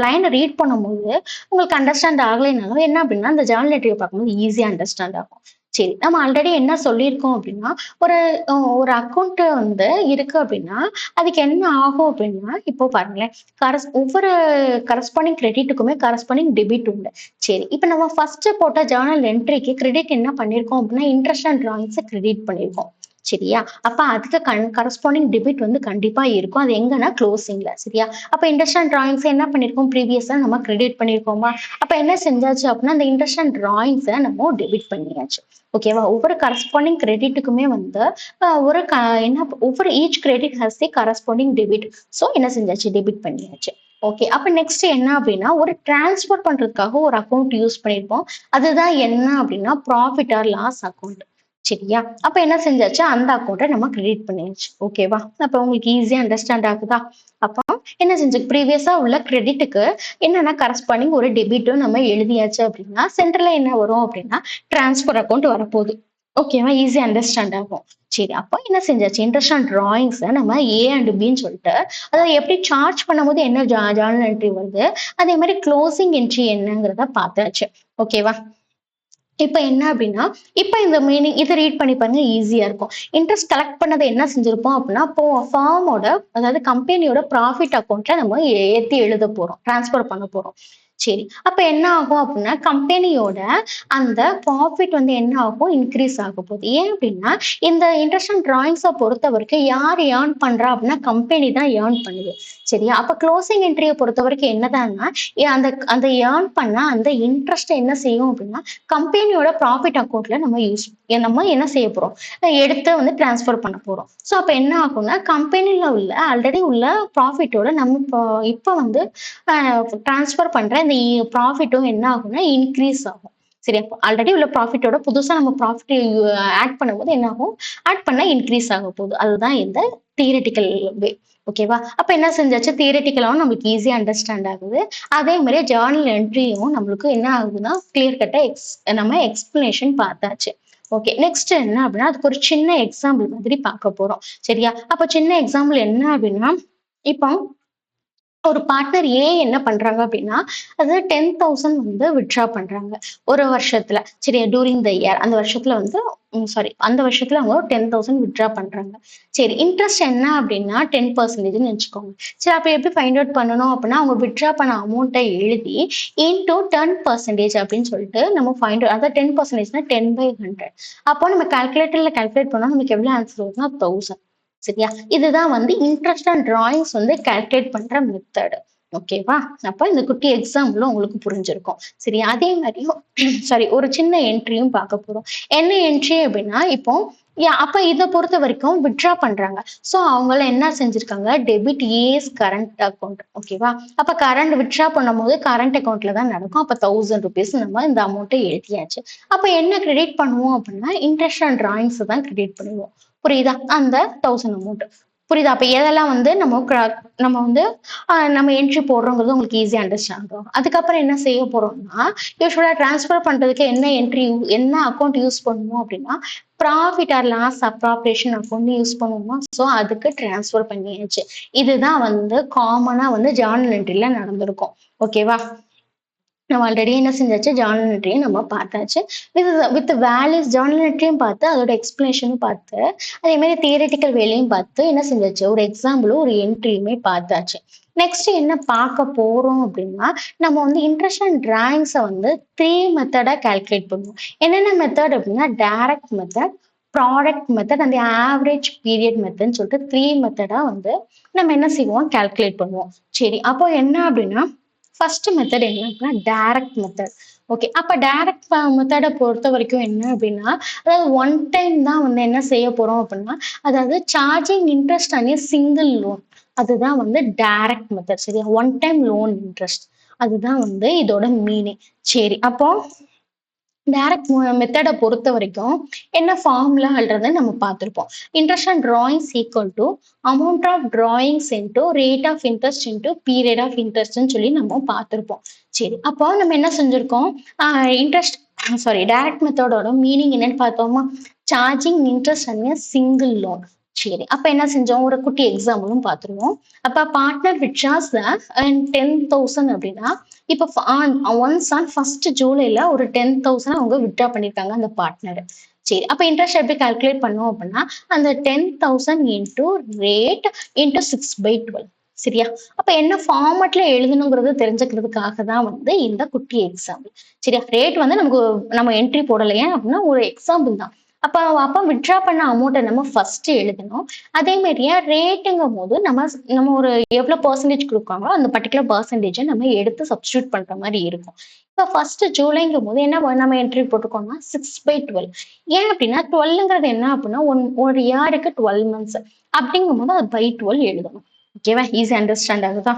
லைனை ரீட் பண்ணும்போது உங்களுக்கு அண்டர்ஸ்டாண்ட் ஆகலைனாலும் என்ன அப்படின்னா இந்த ஜேர்னல் என்ட்ரியை பார்க்கும்போது ஈஸியா அண்டர்ஸ்டாண்ட் ஆகும். சரி, நம்ம ஆல்ரெடி என்ன சொல்லியிருக்கோம் அப்படின்னா ஒரு ஒரு அக்கௌண்ட் வந்து இருக்கு அப்படின்னா அதுக்கு என்ன ஆகும் அப்படின்னா இப்போ பாருங்களேன், ஒவ்வொரு கரஸ்பாண்டிங் கிரெடிட்டுக்குமே கரஸ்பாண்டிங் டெபிட் உண்டு. சரி, இப்போ நம்ம ஃபர்ஸ்ட் போட்ட ஜேர்னல் என்ட்ரிக்கு கிரெடிட் என்ன பண்ணியிருக்கோம் அப்படின்னா இன்ட்ரெஸ்ட் அண்ட் டிராயிங்ஸை கிரெடிட் பண்ணியிருக்கோம். சரியா? அப்ப அதுக்கு கரஸ்பாண்டிங் டெபிட் வந்து கண்டிப்பா இருக்கும். அது எங்கன்னா க்ளோசிங்ல. சரியா? அப்ப இன்ட்ரெஸ்ட் அண்ட் டிராயிங்ஸ் என்ன பண்ணியிருக்கோம்? ப்ரீவியஸா நம்ம கிரெடிட் பண்ணியிருக்கோமா? அப்ப என்ன செஞ்சாச்சு அப்படின்னா, அந்த இன்ட்ரெஸ்ட் அண்ட் டிராயிங்ஸ நம்ம டெபிட் பண்ணியாச்சு. ஓகேவா? ஒவ்வொரு கரஸ்பாண்டிங் கிரெடிட்டுக்குமே வந்து ஒரு என்ன ஒவ்வொரு each credit has the corresponding debit. So என்ன செஞ்சாச்சு? டெபிட் பண்ணியாச்சு. ஓகே. அப்ப நெக்ஸ்ட் என்ன அப்படின்னா, ஒரு டிரான்ஸ்ஃபர் பண்றதுக்காக ஒரு அக்கவுண்ட் யூஸ் பண்ணியிருப்போம். அதுதான் என்ன அப்படின்னா, ப்ராஃபிட் ஆர் லாஸ் அக்கவுண்ட். சரியா? அப்ப என்ன செஞ்சாச்சு? அந்த அக்கவுண்ட்ட நம்ம கிரெடிட் பண்ணியாச்சு. ஓகேவா? அப்ப உங்களுக்கு ஈஸியா அண்டர்ஸ்டாண்ட் ஆகுதா? அப்ப என்ன செஞ்சு ப்ரீவியஸா உள்ள கிரெடிட்டுக்கு என்னன்னா கரஸ்பாண்டிங் ஒரு டெபிட்டும் நம்ம எழுதியாச்சு அப்படின்னா, சென்டர்ல என்ன வரும் அப்படின்னா, டிரான்ஸ்ஃபர் அக்கவுண்ட் வரப்போகுது. ஓகேவா? ஈஸியா அண்டர்ஸ்டாண்ட் ஆகும். சரி, அப்ப என்ன செஞ்சாச்சு? இன்ட்ரெஸ்ட் அண்ட் டிராயிங்ஸ நம்ம ஏ அண்ட் பின்னு சொல்லிட்டு, அதாவது எப்படி சார்ஜ் பண்ணும்போது என்ன ஜர்னல் என்ட்ரி வருது, அதே மாரி குளோசிங் என்ட்ரி என்னங்கிறத பார்த்தாச்சு. ஓகேவா? இப்ப என்ன அப்படின்னா, இப்ப இந்த மீனிங் இத ரீட் பண்ணி பாருங்க ஈஸியா இருக்கும். இன்ட்ரெஸ்ட் கலெக்ட் பண்ணத என்ன செஞ்சிருப்போம் அப்படின்னா, இப்போ ஃபார்மோட அதாவது கம்பெனியோட ப்ராஃபிட் அக்கவுண்ட்ல நம்ம ஏத்தி எழுத போறோம். ட்ரான்ஸ்ஃபர் பண்ண போறோம். சரி. அப்ப என்ன ஆகும் அப்படின்னா, கம்பெனியோட அந்த ப்ராஃபிட் வந்து என்ன ஆகும்? இன்கிரீஸ் ஆக போகுது. ஏன் அப்படின்னா, இந்த இன்ட்ரெஸ்ட் அண்ட் டிராயிங்ஸ பொறுத்தவரைக்கும் யார் ஏர்ன் பண்றா அப்படின்னா, கம்பெனி தான் ஏர்ன் பண்ணுது. சரியா? அப்ப குளோசிங் என்ட்ரிய பொறுத்தவரைக்கும் என்னதான்னா, அந்த அந்த ஏர்ன் பண்ண அந்த இன்ட்ரெஸ்ட்ட என்ன செய்யும் அப்படின்னா, கம்பெனியோட ப்ராஃபிட் அக்கவுண்ட்ல நம்ம என்ன செய்ய போறோம்? எடுத்து வந்து ட்ரான்ஸ்ஃபர் பண்ண போறோம். ஸோ அப்ப என்ன ஆகும்னா, கம்பெனில உள்ள ஆல்ரெடி உள்ள ப்ராஃபிட்டோட நம்ம இப்ப வந்து ட்ரான்ஸ்ஃபர் பண்ற இந்த ப்ராஃபிட்டும் என்ன ஆகும்னா, இன்கிரீஸ் ஆகும். சரியா? ஆல்ரெடி உள்ள ப்ராஃபிட்டோட புதுசா நம்ம ப்ராஃபிட் ஆட் பண்ணும்போது என்ன ஆகும்? ஆட் பண்ணா இன்கிரீஸ் ஆக போகுது. அதுதான் இந்த தியரிட்டிக்கல் வே. ஓகேவா? அப்ப என்ன செஞ்சாச்சு? தியரிட்டிக்கலாவும் நம்மளுக்கு ஈஸியா அண்டர்ஸ்டாண்ட் ஆகுது. அதே மாரி ஜர்னல் என்ட்ரியும் நம்மளுக்கு என்ன ஆகுதுன்னா, கிளியர் கட்டா நம்ம எக்ஸ்பிளனேஷன் பார்த்தாச்சு. ஓகே. நெக்ஸ்ட் என்ன அப்படின்னா, அதுக்கு ஒரு சின்ன எக்ஸாம்பிள் மாதிரி பார்க்க போறோம். சரியா? அப்ப சின்ன எக்ஸாம்பிள் என்ன அப்படின்னா, இப்போ ஒரு பார்ட்னர் ஏ என்ன பண்றாங்க அப்படின்னா, அது 10,000 வந்து வித்ட்ரா பண்றாங்க. ஒரு வருஷத்துல. சரியா? During the year. அந்த வருஷத்துல வந்து சாரி அந்த வருஷத்துல அவங்க 10,000 வித்ட்ரா பண்றாங்க. சரி, இன்ட்ரெஸ்ட் என்ன அப்படின்னா 10%ன்னு வச்சுக்கோங்க. சரி, அப்ப எப்படி ஃபைண்ட் அவுட் பண்ணணும் அப்படின்னா, அவங்க வித்ட்ரா பண்ண அமௌண்ட்ட எழுதி இன்டூ 10% அப்படின்னு சொல்லிட்டு நம்ம ஃபைண்ட் அதாவது 10%னா 10/100. அப்போ நம்ம கால்குலேட்டர்ல பண்ணா நமக்கு எவ்வளவு ஆன்சர் வருதுன்னா 1000. சரியா? இதுதான் வந்து இன்ட்ரெஸ்ட் அண்ட் டிராயிங்ஸ் வந்து கால்குலேட் பண்ற மெத்தட். ஓகேவா? அப்ப இந்த குட்டி எக்ஸாம்பிள் உங்களுக்கு புரிஞ்சிருக்கும். சரியா? அதே மாதிரியும் சாரி ஒரு சின்ன என்ட்ரியும் பார்க்க போறோம். என்ன என்ட்ரி அப்படின்னா, இப்போ அப்ப இத பொறுத்த வரைக்கும் வித்ட்ரா பண்றாங்க. சோ அவங்கள என்ன செஞ்சிருக்காங்க? Debit as current account. ஓகேவா? அப்ப கரண்ட் வித்ட்ரா பண்ணும்போது கரண்ட் அக்கவுண்ட்ல தான் நடக்கும். அப்ப ₹1000 நம்ம இந்த அமௌண்ட்ட எழுதியாச்சு. அப்ப என்ன கிரெடிட் பண்ணுவோம் அப்படின்னா, இன்ட்ரெஸ்ட் அண்ட் டிராயிங்ஸ் தான் கிரெடிட் பண்ணுவோம். புரியுதா? அந்த 1000 அமௌண்ட். புரியுதா? அப்ப எதெல்லாம் வந்து நம்ம வந்து நம்ம என்ட்ரி போடுறோங்கிறது உங்களுக்கு ஈஸியா அண்டர்ஸ்டாண்ட் ஆகும். அதுக்கப்புறம் என்ன செய்ய போறோம்னா, யூசுவலா ட்ரான்ஸ்ஃபர் பண்றதுக்கு என்ன அக்கவுண்ட் யூஸ் பண்ணுவோம் அப்படின்னா, profit or loss appropriation account use பண்ணுவோமா? ஸோ அதுக்கு ட்ரான்ஸ்ஃபர் பண்ணியாச்சு. இதுதான் வந்து காமனா வந்து ஜர்னல் என்ட்ரில நடந்திருக்கும். ஓகேவா? நம்ம ஆல்ரெடி என்ன செஞ்சாச்சு? ஜர்னல் என்ட்ரியும் நம்ம பார்த்தாச்சு. வித் வேல்யூஸ் ஜர்னல் என்ட்ரியும் பார்த்து, அதோட எக்ஸ்பிளனேஷனும் பார்த்து, அதே மாரி தியரிட்டிக்கல் வேலையும் பார்த்து என்ன செஞ்சாச்சு? ஒரு எக்ஸாம்பிளும், ஒரு என்ட்ரியுமே பார்த்தாச்சு. நெக்ஸ்ட் என்ன பார்க்க போறோம் அப்படின்னா, நம்ம வந்து இன்ட்ரெஸ்ட் அண்ட் டிராயிங்ஸ வந்து 3 மெத்தடா கால்குலேட் பண்ணுவோம். என்னென்ன மெத்தட் அப்படின்னா, direct method, product method and average period மெத்தட்ன்னு சொல்லிட்டு 3 மெத்தடா வந்து நம்ம என்ன செய்வோம்? கால்குலேட் பண்ணுவோம். சரி, அப்போ என்ன அப்படின்னா ஃபர்ஸ்ட் மெத்தட் என்ன அப்படின்னா டைரக்ட் மெத்தட். ஓகே. அப்ப டைரக்ட் மெத்தட பொறுத்த வரைக்கும் என்ன அப்படின்னா, அதாவது ஒன் டைம் தான் வந்து என்ன செய்ய போறோம் அப்படின்னா, அதாவது charging interest on a single loan. அதுதான் வந்து டைரக்ட் மெத்தட். சரியா? One time loan interest. அதுதான் வந்து இதோட மீனிங். சரி, அப்போ டைரக்ட் மெத்தட பொறுத்த வரைக்கும் என்ன ஃபார்முலான்றத நம்ம பார்த்திருப்போம். Interest and drawings equal to amount of drawings into rate of interest into period of இன்ட்ரெஸ்ட்னு சொல்லி நம்ம பார்த்திருப்போம். சரி, அப்போ நம்ம என்ன செஞ்சிருக்கோம்? இன்ட்ரெஸ்ட் சாரி டைரக்ட் மெத்தடோட மீனிங் என்னன்னு பார்த்தோமா? Charging interest on a single loan. சரி, அப்ப என்ன செஞ்சோம்? ஒரு குட்டி எக்ஸாம்பிளும் பார்த்துருவோம். அப்ப பார்ட்னர் வித்ட்ராஸ் 10,000 அப்படின்னா, இப்ப ஒன்ஸ் ஆன் ஃபர்ஸ்ட் ஜூலைல ஒரு 10,000 அவங்க வித்ட்ரா பண்ணிருக்காங்க அந்த பார்ட்னர். சரி, அப்ப இன்ட்ரெஸ்ட் எப்படி கால்குலேட் பண்ணுவோம் அப்படின்னா, அந்த 10,000 இன்டூ ரேட் இன்டூ 6/12. சரியா? அப்ப என்ன ஃபார்மட்ல எழுதணுங்கிறது தெரிஞ்சுக்கிறதுக்காக தான் வந்து இந்த குட்டி எக்ஸாம்பிள். சரியா? ரேட் வந்து நம்ம என்ட்ரி போடலையே அப்படின்னா ஒரு எக்ஸாம்பிள் தான். அப்ப அப்ப வித்ட்ரா பண்ண அமௌண்ட்ட நம்ம ஃபர்ஸ்ட் எழுதணும். அதே மாரியே ரேட்டுங்கும் போது நம்ம நம்ம ஒரு எவ்வளோ பெர்சன்டேஜ் குடுக்குறாங்களோ, அந்த பர்ட்டிகுலர் பெர்சன்டேஜ நம்ம எடுத்து சப்ஸ்டிட்யூட் பண்ற மாரி இருக்கும். இப்ப ஃபர்ஸ்ட் ஜூலைங்கும்போது என்ன நம்ம என்ட்ரி போட்டுருக்கோம்னா 6/12. ஏன் அப்டின்னா 12ங்கிறது என்ன அப்டின்னா, ஒரு இயருக்கு 12 மந்த்ஸ். அப்டிங்கும்போது அது பை 12 எழுதணும். ஓகேவா? ஈஸி அண்டர்ஸ்டாண்ட் ஆகுதா?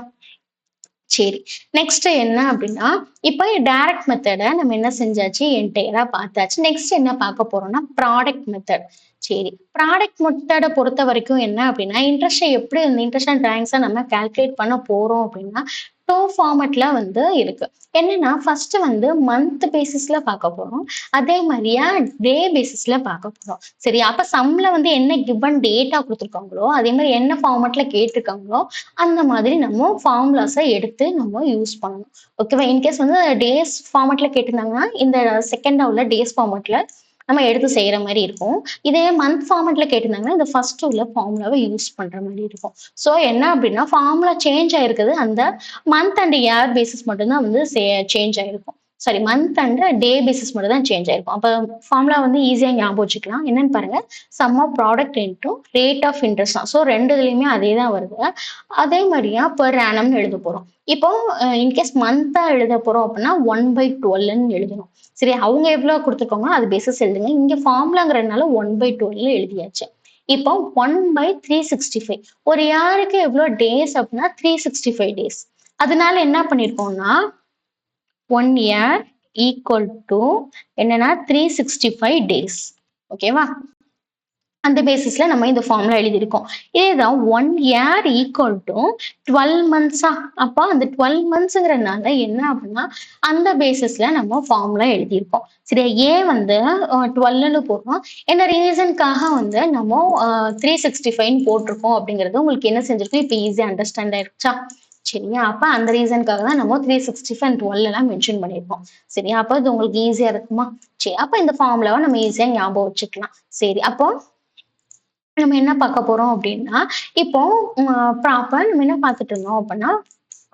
சரி. நெக்ஸ்ட் என்ன அப்டின்னா, இப்ப டைரக்ட் மெத்தட நம்ம என்ன செஞ்சாச்சு, என்டையரா பார்த்தாச்சு. நெக்ஸ்ட் என்ன பார்க்க போறோம்னா, ப்ராடக்ட் மெத்தட். சரி. ப்ராடக்ட் மெத்தட பொறுத்தவரைக்கும் என்ன அப்டின்னா, இன்ட்ரெஸ்ட்ட எப்படி இந்த இன்ட்ரெஸ்ட் அண்ட் ட்ராயிங்ஸ நம்ம கால்குலேட் பண்ண போறோம் அப்டின்னா, 2 ஃபார்மட்ல வந்து இருக்கு. என்னன்னா, ஃபர்ஸ்ட் வந்து மந்த் பேசிஸ்ல பார்க்க போறோம். அதே மாரியா டே பேசிஸ்ல பார்க்க போறோம். சரி. அப்ப சம்ல வந்து என்ன கிவன் டேட்டா குடுத்துருக்காங்களோ, அதே மாரி என்ன ஃபார்மட்ல கேட்டிருக்காங்களோ, அந்த மாதிரி நம்ம ஃபார்முலாஸ எடுத்து நம்ம யூஸ் பண்ணணும். ஓகேவா? இன்கேஸ் வந்து டேஸ் ஃபார்மட்ல கேட்டிருந்தாங்கன்னா, இந்த செகண்டா உள்ள டேஸ் ஃபார்மட்ல நம்ம எடுத்து செய்ற மாரி இருக்கும். இதே மந்த் ஃபார்மட்ல கேட்டிருந்தாங்கன்னா, இந்த ஃபர்ஸ்ட் உள்ள ஃபார்முலாவ யூஸ் பண்ற மாரி இருக்கும். ஸோ என்ன அப்டின்னா, ஃபார்முலா சேஞ்ச் ஆயிருக்குது. அந்த மந்த் அண்ட் இயர் பேசிஸ் மட்டும் தான் வந்து சேஞ்ச் ஆயிருக்கும். Sorry month and day basis மட்டும் தான் சேஞ்ச் ஆயிருக்கும். அப்ப ஃபார்முலா வந்து ஈஸியா ஞாபகம் வச்சுக்கலாம். என்னன்னு பாருங்க. Sum of product into rate of interest தான். ஸோ 2 இதுலயுமே அதே தான் வருது. அதே மாரியா பெர் ஆனம்னு எழுத போறோம். இப்போ இன்கேஸ் மந்த்தா எழுத போறோம் அப்டின்னா 1/12ன்னு எழுதணும். சரி அவங்க எவ்வளோ குடுத்துருக்காங்களோ அது பேசிஸ் எழுதுங்க. இங்க ஃபார்முலாங்கிறதுனால 1/12ல எழுதியாச்சு. இப்போ 1/365 ஒரு இயருக்கு எவ்வளோ டேஸ் அப்டின்னா 365 டேஸ். அதனால என்ன பண்ணியிருக்கோம்னா 1 இயர் ஈக்குவல் டூ என்னன்னா 365 டேஸ். ஓகேவா? அந்த பேசிஸ்ல நம்ம இந்த ஃபார்முலா எழுதியிருக்கோம். இதேதான் 1 இயர் ஈக்குவல் டூ 12 மந்த்ஸா? அப்ப அந்த 12 மந்த்ஸ்ங்கிறனால என்ன அப்டின்னா, அந்த பேசிஸ்ல நம்ம ஃபார்முலா எழுதியிருக்கோம். சரியா? ஏன் வந்து 12ன்னு போடுறோம். என்ன ரீசன்க்காக வந்து நம்ம 365ன்னு போட்டிருக்கோம் அப்டிங்கிறது உங்களுக்கு என்ன செஞ்சிருக்கும், இப்ப ஈஸியா அண்டர்ஸ்டாண்ட் ஆயிருச்சா? சரியா? அப்ப அந்த ரீசன்க்காக தான் நம்ம 365 அண்ட் 12 எல்லாம் மென்ஷன் பண்ணியிருக்கோம். சரியா? அப்ப இது உங்களுக்கு ஈஸியா இருக்குமா? சரி. அப்ப இந்த ஃபார்முலாவ நம்ம ஈஸியா ஞாபகம் வச்சுக்கலாம். சரி. அப்போ நம்ம என்ன பார்க்க போறோம் அப்படின்னா, இப்போ ப்ராப்பர் நம்ம என்ன பார்த்துட்டு இருந்தோம் அப்படின்னா,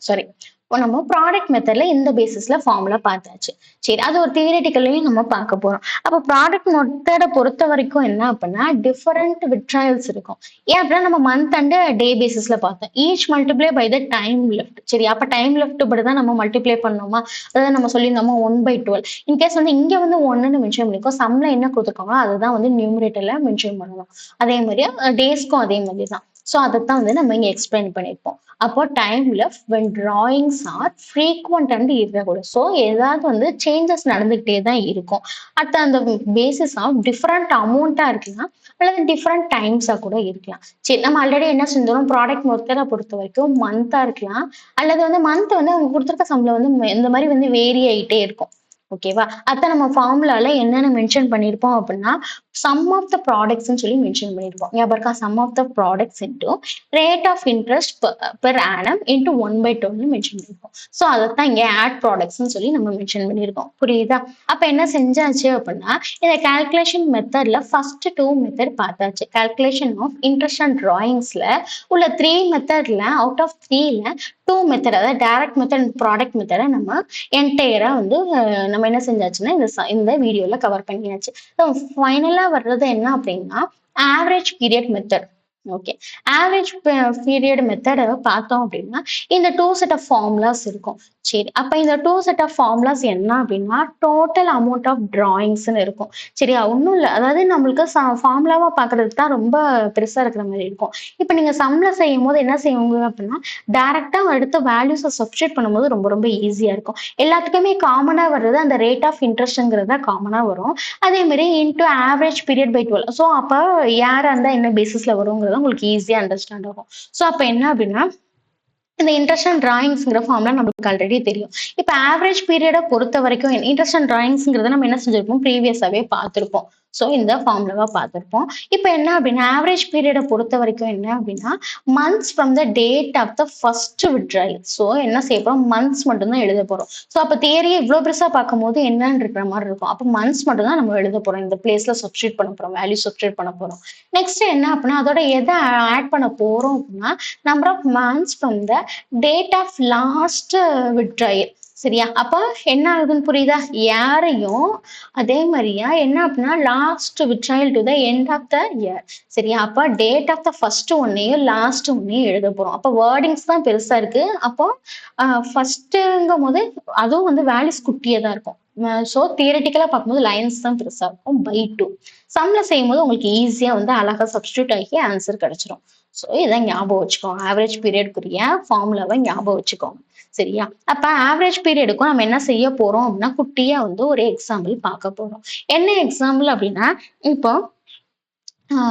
சாரி. இப்போ நம்ம ப்ராடக்ட் மெத்தட்ல இந்த பேசிஸ்ல ஃபார்முலா பார்த்தாச்சு. சரி. அது ஒரு தியரிட்டிக்கல்லயும் நம்ம பார்க்க போறோம். அப்ப ப்ராடக்ட் மெத்தட பொறுத்தவரைக்கும் என்ன அப்படின்னா, டிஃபரண்ட் விட்ராயல்ஸ் இருக்கும். ஏன் அப்படின்னா நம்ம மந்த் அண்ட் டே பேசிஸ்ல பார்த்தோம். Each multiply by the time left. சரி. அப்ப டைம் லெஃப்ட் படி தான் நம்ம மல்டிப்ளை பண்ணோமா? அதாவது நம்ம சொல்லியிருந்தோமா 1/12. இன்கேஸ் வந்து இங்க வந்து 1ன்னு மென்ஷன் பண்ணிருக்கோம். சம்ல என்ன குடுத்துருக்காங்களோ அதுதான் வந்து நியூமரேட்டர்ல மென்ஷன் பண்ணணும். அதே மாரி டேஸ்க்கும் அதே மாதிரி தான். ஸோ அதத்தான் வந்து நம்ம இங்க எக்ஸ்பிளைன் பண்ணியிருப்போம். அப்போ time left when drawings are frequent and irregular. So ஏதாவது வந்து சேஞ்சஸ் நடந்துகிட்டே தான் இருக்கும். அட் அந்த பேசிஸ் ஆஃப் டிஃபரெண்ட் அமௌண்ட்டா இருக்கலாம். அல்லது டிஃபரெண்ட் டைம்ஸா கூட இருக்கலாம். சரி நம்ம ஆல்ரெடி என்ன செஞ்சோம் ப்ராடக்ட் மெத்தட பொறுத்த வரைக்கும் மந்த்தா இருக்கலாம். அல்லது வந்து மந்த் வந்து அவங்க குடுத்துருக்க சம்ல வந்து இந்த மாரி வந்து வேரி ஆயிட்டே இருக்கும். ஓகேவா? அதான் நம்ம ஃபார்முலால என்னென்ன மென்ஷன் பண்ணியிருப்போம் அப்படின்னா, சம் ஆஃப் த ப்ராடக்ட்ஸ்ன்னு சொல்லி மென்ஷன் பண்ணியிருப்போம். ஞாபகம் இருக்கா? Sum of the products into rate of interest per annum into 1/12ன்னு மென்ஷன் பண்ணியிருப்போம். ஸோ அதத்தான் இங்க ஆட் ப்ராடக்ட்ஸ்ன்னு சொல்லி நம்ம மென்ஷன் பண்ணியிருக்கோம். புரியுதா? அப்ப என்ன செஞ்சாச்சு அப்படின்னா, இந்த கால்குலேஷன் மெத்தட்ல ஃபர்ஸ்ட் 2 மெத்தட் பார்த்தாச்சு. கால்குலேஷன் ஆஃப் இன்ட்ரெஸ்ட் அண்ட் டிராயிங்ஸ்ல உள்ள 3 மெத்தட்ல அவுட் ஆஃப் 3ல 2 மெத்தட் அதாவது டைரக்ட் மெத்தட் அண்ட் ப்ராடக்ட் மெத்தட நம்ம என்டையரா வந்து நம்ம என்ன செஞ்சாச்சுன்னா, இந்த வீடியோல கவர் பண்ணியாச்சு. ஸோ ஃபைனலா வர்றது என்ன அப்படின்னா, average period method. Okay. Average period மெத்தட பார்த்தோம் அப்படின்னா, இந்த 2 செட் ஆஃப் ஃபார்முலாஸ் இருக்கும். சரி. அப்ப இந்த 2 செட் ஆஃப் ஃபார்முலாஸ் என்ன அப்படின்னா, டோட்டல் அமௌண்ட் ஆஃப் டிராயிங்ஸ்ன்னு இருக்கும். சரியா? ஒண்ணும் இல்ல. அதாவது நம்மளுக்கு ஃபார்முலாவா பார்க்கறதுக்கு தான் ரொம்ப பெருசா இருக்கிற மாரி இருக்கும். இப்ப நீங்க சம்ல செய்யும்போது என்ன செய்வீங்க அப்படின்னா, டைரக்ட்டா எடுத்த வேல்யூஸ சப்ஸ்டிட்யூட் பண்ணும்போது ரொம்ப ரொம்ப ஈஸியா இருக்கும். எல்லாத்துக்குமே காமனா வர்றது அந்த ரேட் ஆஃப் இன்ட்ரெஸ்ட்ங்கிறது தான் காமனா வரும். அதே மாரி into average period by 12. So அப்ப யாரா இருந்தா என்ன பேசிஸ்ல வருங்கிறது உங்களுக்கு ஈஸியா அண்டர்ஸ்டாண்ட் ஆகும். ஸோ அப்ப என்ன அப்படின்னா, இந்த இன்ட்ரெஸ்ட் அண்ட் டிராயிங்ஸ்ங்கிற ஃபார்முலா நம்மளுக்கு ஆல்ரெடி தெரியும். இப்ப ஆவரேஜ் பீரியட பொறுத்த வரைக்கும் இன்ட்ரெஸ்ட் அண்ட் டிராயிங்ஸ்ங்கிறத நம்ம என்ன செஞ்சிருப்போம்? ப்ரீவியஸாவே பார்த்திருப்போம். ஸோ இந்த ஃபார்முலாவா பார்த்திருப்போம். இப்ப என்ன அப்படின்னா, ஆவரேஜ் பீரியட பொறுத்த வரைக்கும் என்ன அப்படின்னா, months from the date of the first withdrawal. So என்ன செய்ய போறோம்? மந்த்ஸ் மட்டும் தான் எழுத போறோம். ஸோ அப்ப தியரியை இவ்ளோ பெருசா பார்க்கும்போது என்னன்னு இருக்கிற மாரி இருக்கும். அப்ப மந்த்ஸ் மட்டும் தான் நம்ம எழுத போறோம். இந்த பிளேஸ்ல சப்ஸ்டிட்யூட் பண்ண போறோம். வேல்யூ சப்ஸ்டிட்யூட் பண்ண போறோம். நெக்ஸ்ட் என்ன அப்படின்னா, அதோட எத ஆட் பண்ண போறோம் அப்படின்னா, number of months from the date of last withdrawal. சரியா? அப்ப என்ன ஆகுதுன்னு புரியுதா? யாரையும் அதே மாரியா என்ன அப்படின்னா last withdrawal to the end of the year. சரியா? அப்ப டேட் ஆஃப் த ஃபர்ஸ்ட் ஒன்னையும், லாஸ்ட் ஒன்னையும் எழுத போறோம். அப்ப வேர்டிங்ஸ் தான் பெருசா இருக்கு. அப்போ ஃபர்ஸ்ட்டுங்கும்போது அதுவும் வந்து வேல்யூஸ் குட்டியா தான் இருக்கும். ஸோ தியரட்டிக்கலா பார்க்கும்போது லைன்ஸ் தான் பெருசா இருக்கும். பை 2. சம்ல செய்யும்போது உங்களுக்கு ஈஸியா வந்து அழகா சப்ஸ்டிட்யூட் ஆகி ஆன்சர் கிடைச்சிரும். ஸோ இத ஞாபகம் வச்சுக்கோங்க. ஆவரேஜ் பீரியட்க்குரிய ஃபார்முலாவ ஞாபகம் வச்சுக்கோங்க. சரியா? அப்ப ஆவரேஜ் பீரியடுக்கும் நம்ம என்ன செய்ய போறோம் அப்படின்னா, குட்டியா வந்து ஒரு எக்ஸாம்பிள் பார்க்க போறோம். என்ன எக்ஸாம்பிள் அப்படின்னா, இப்போ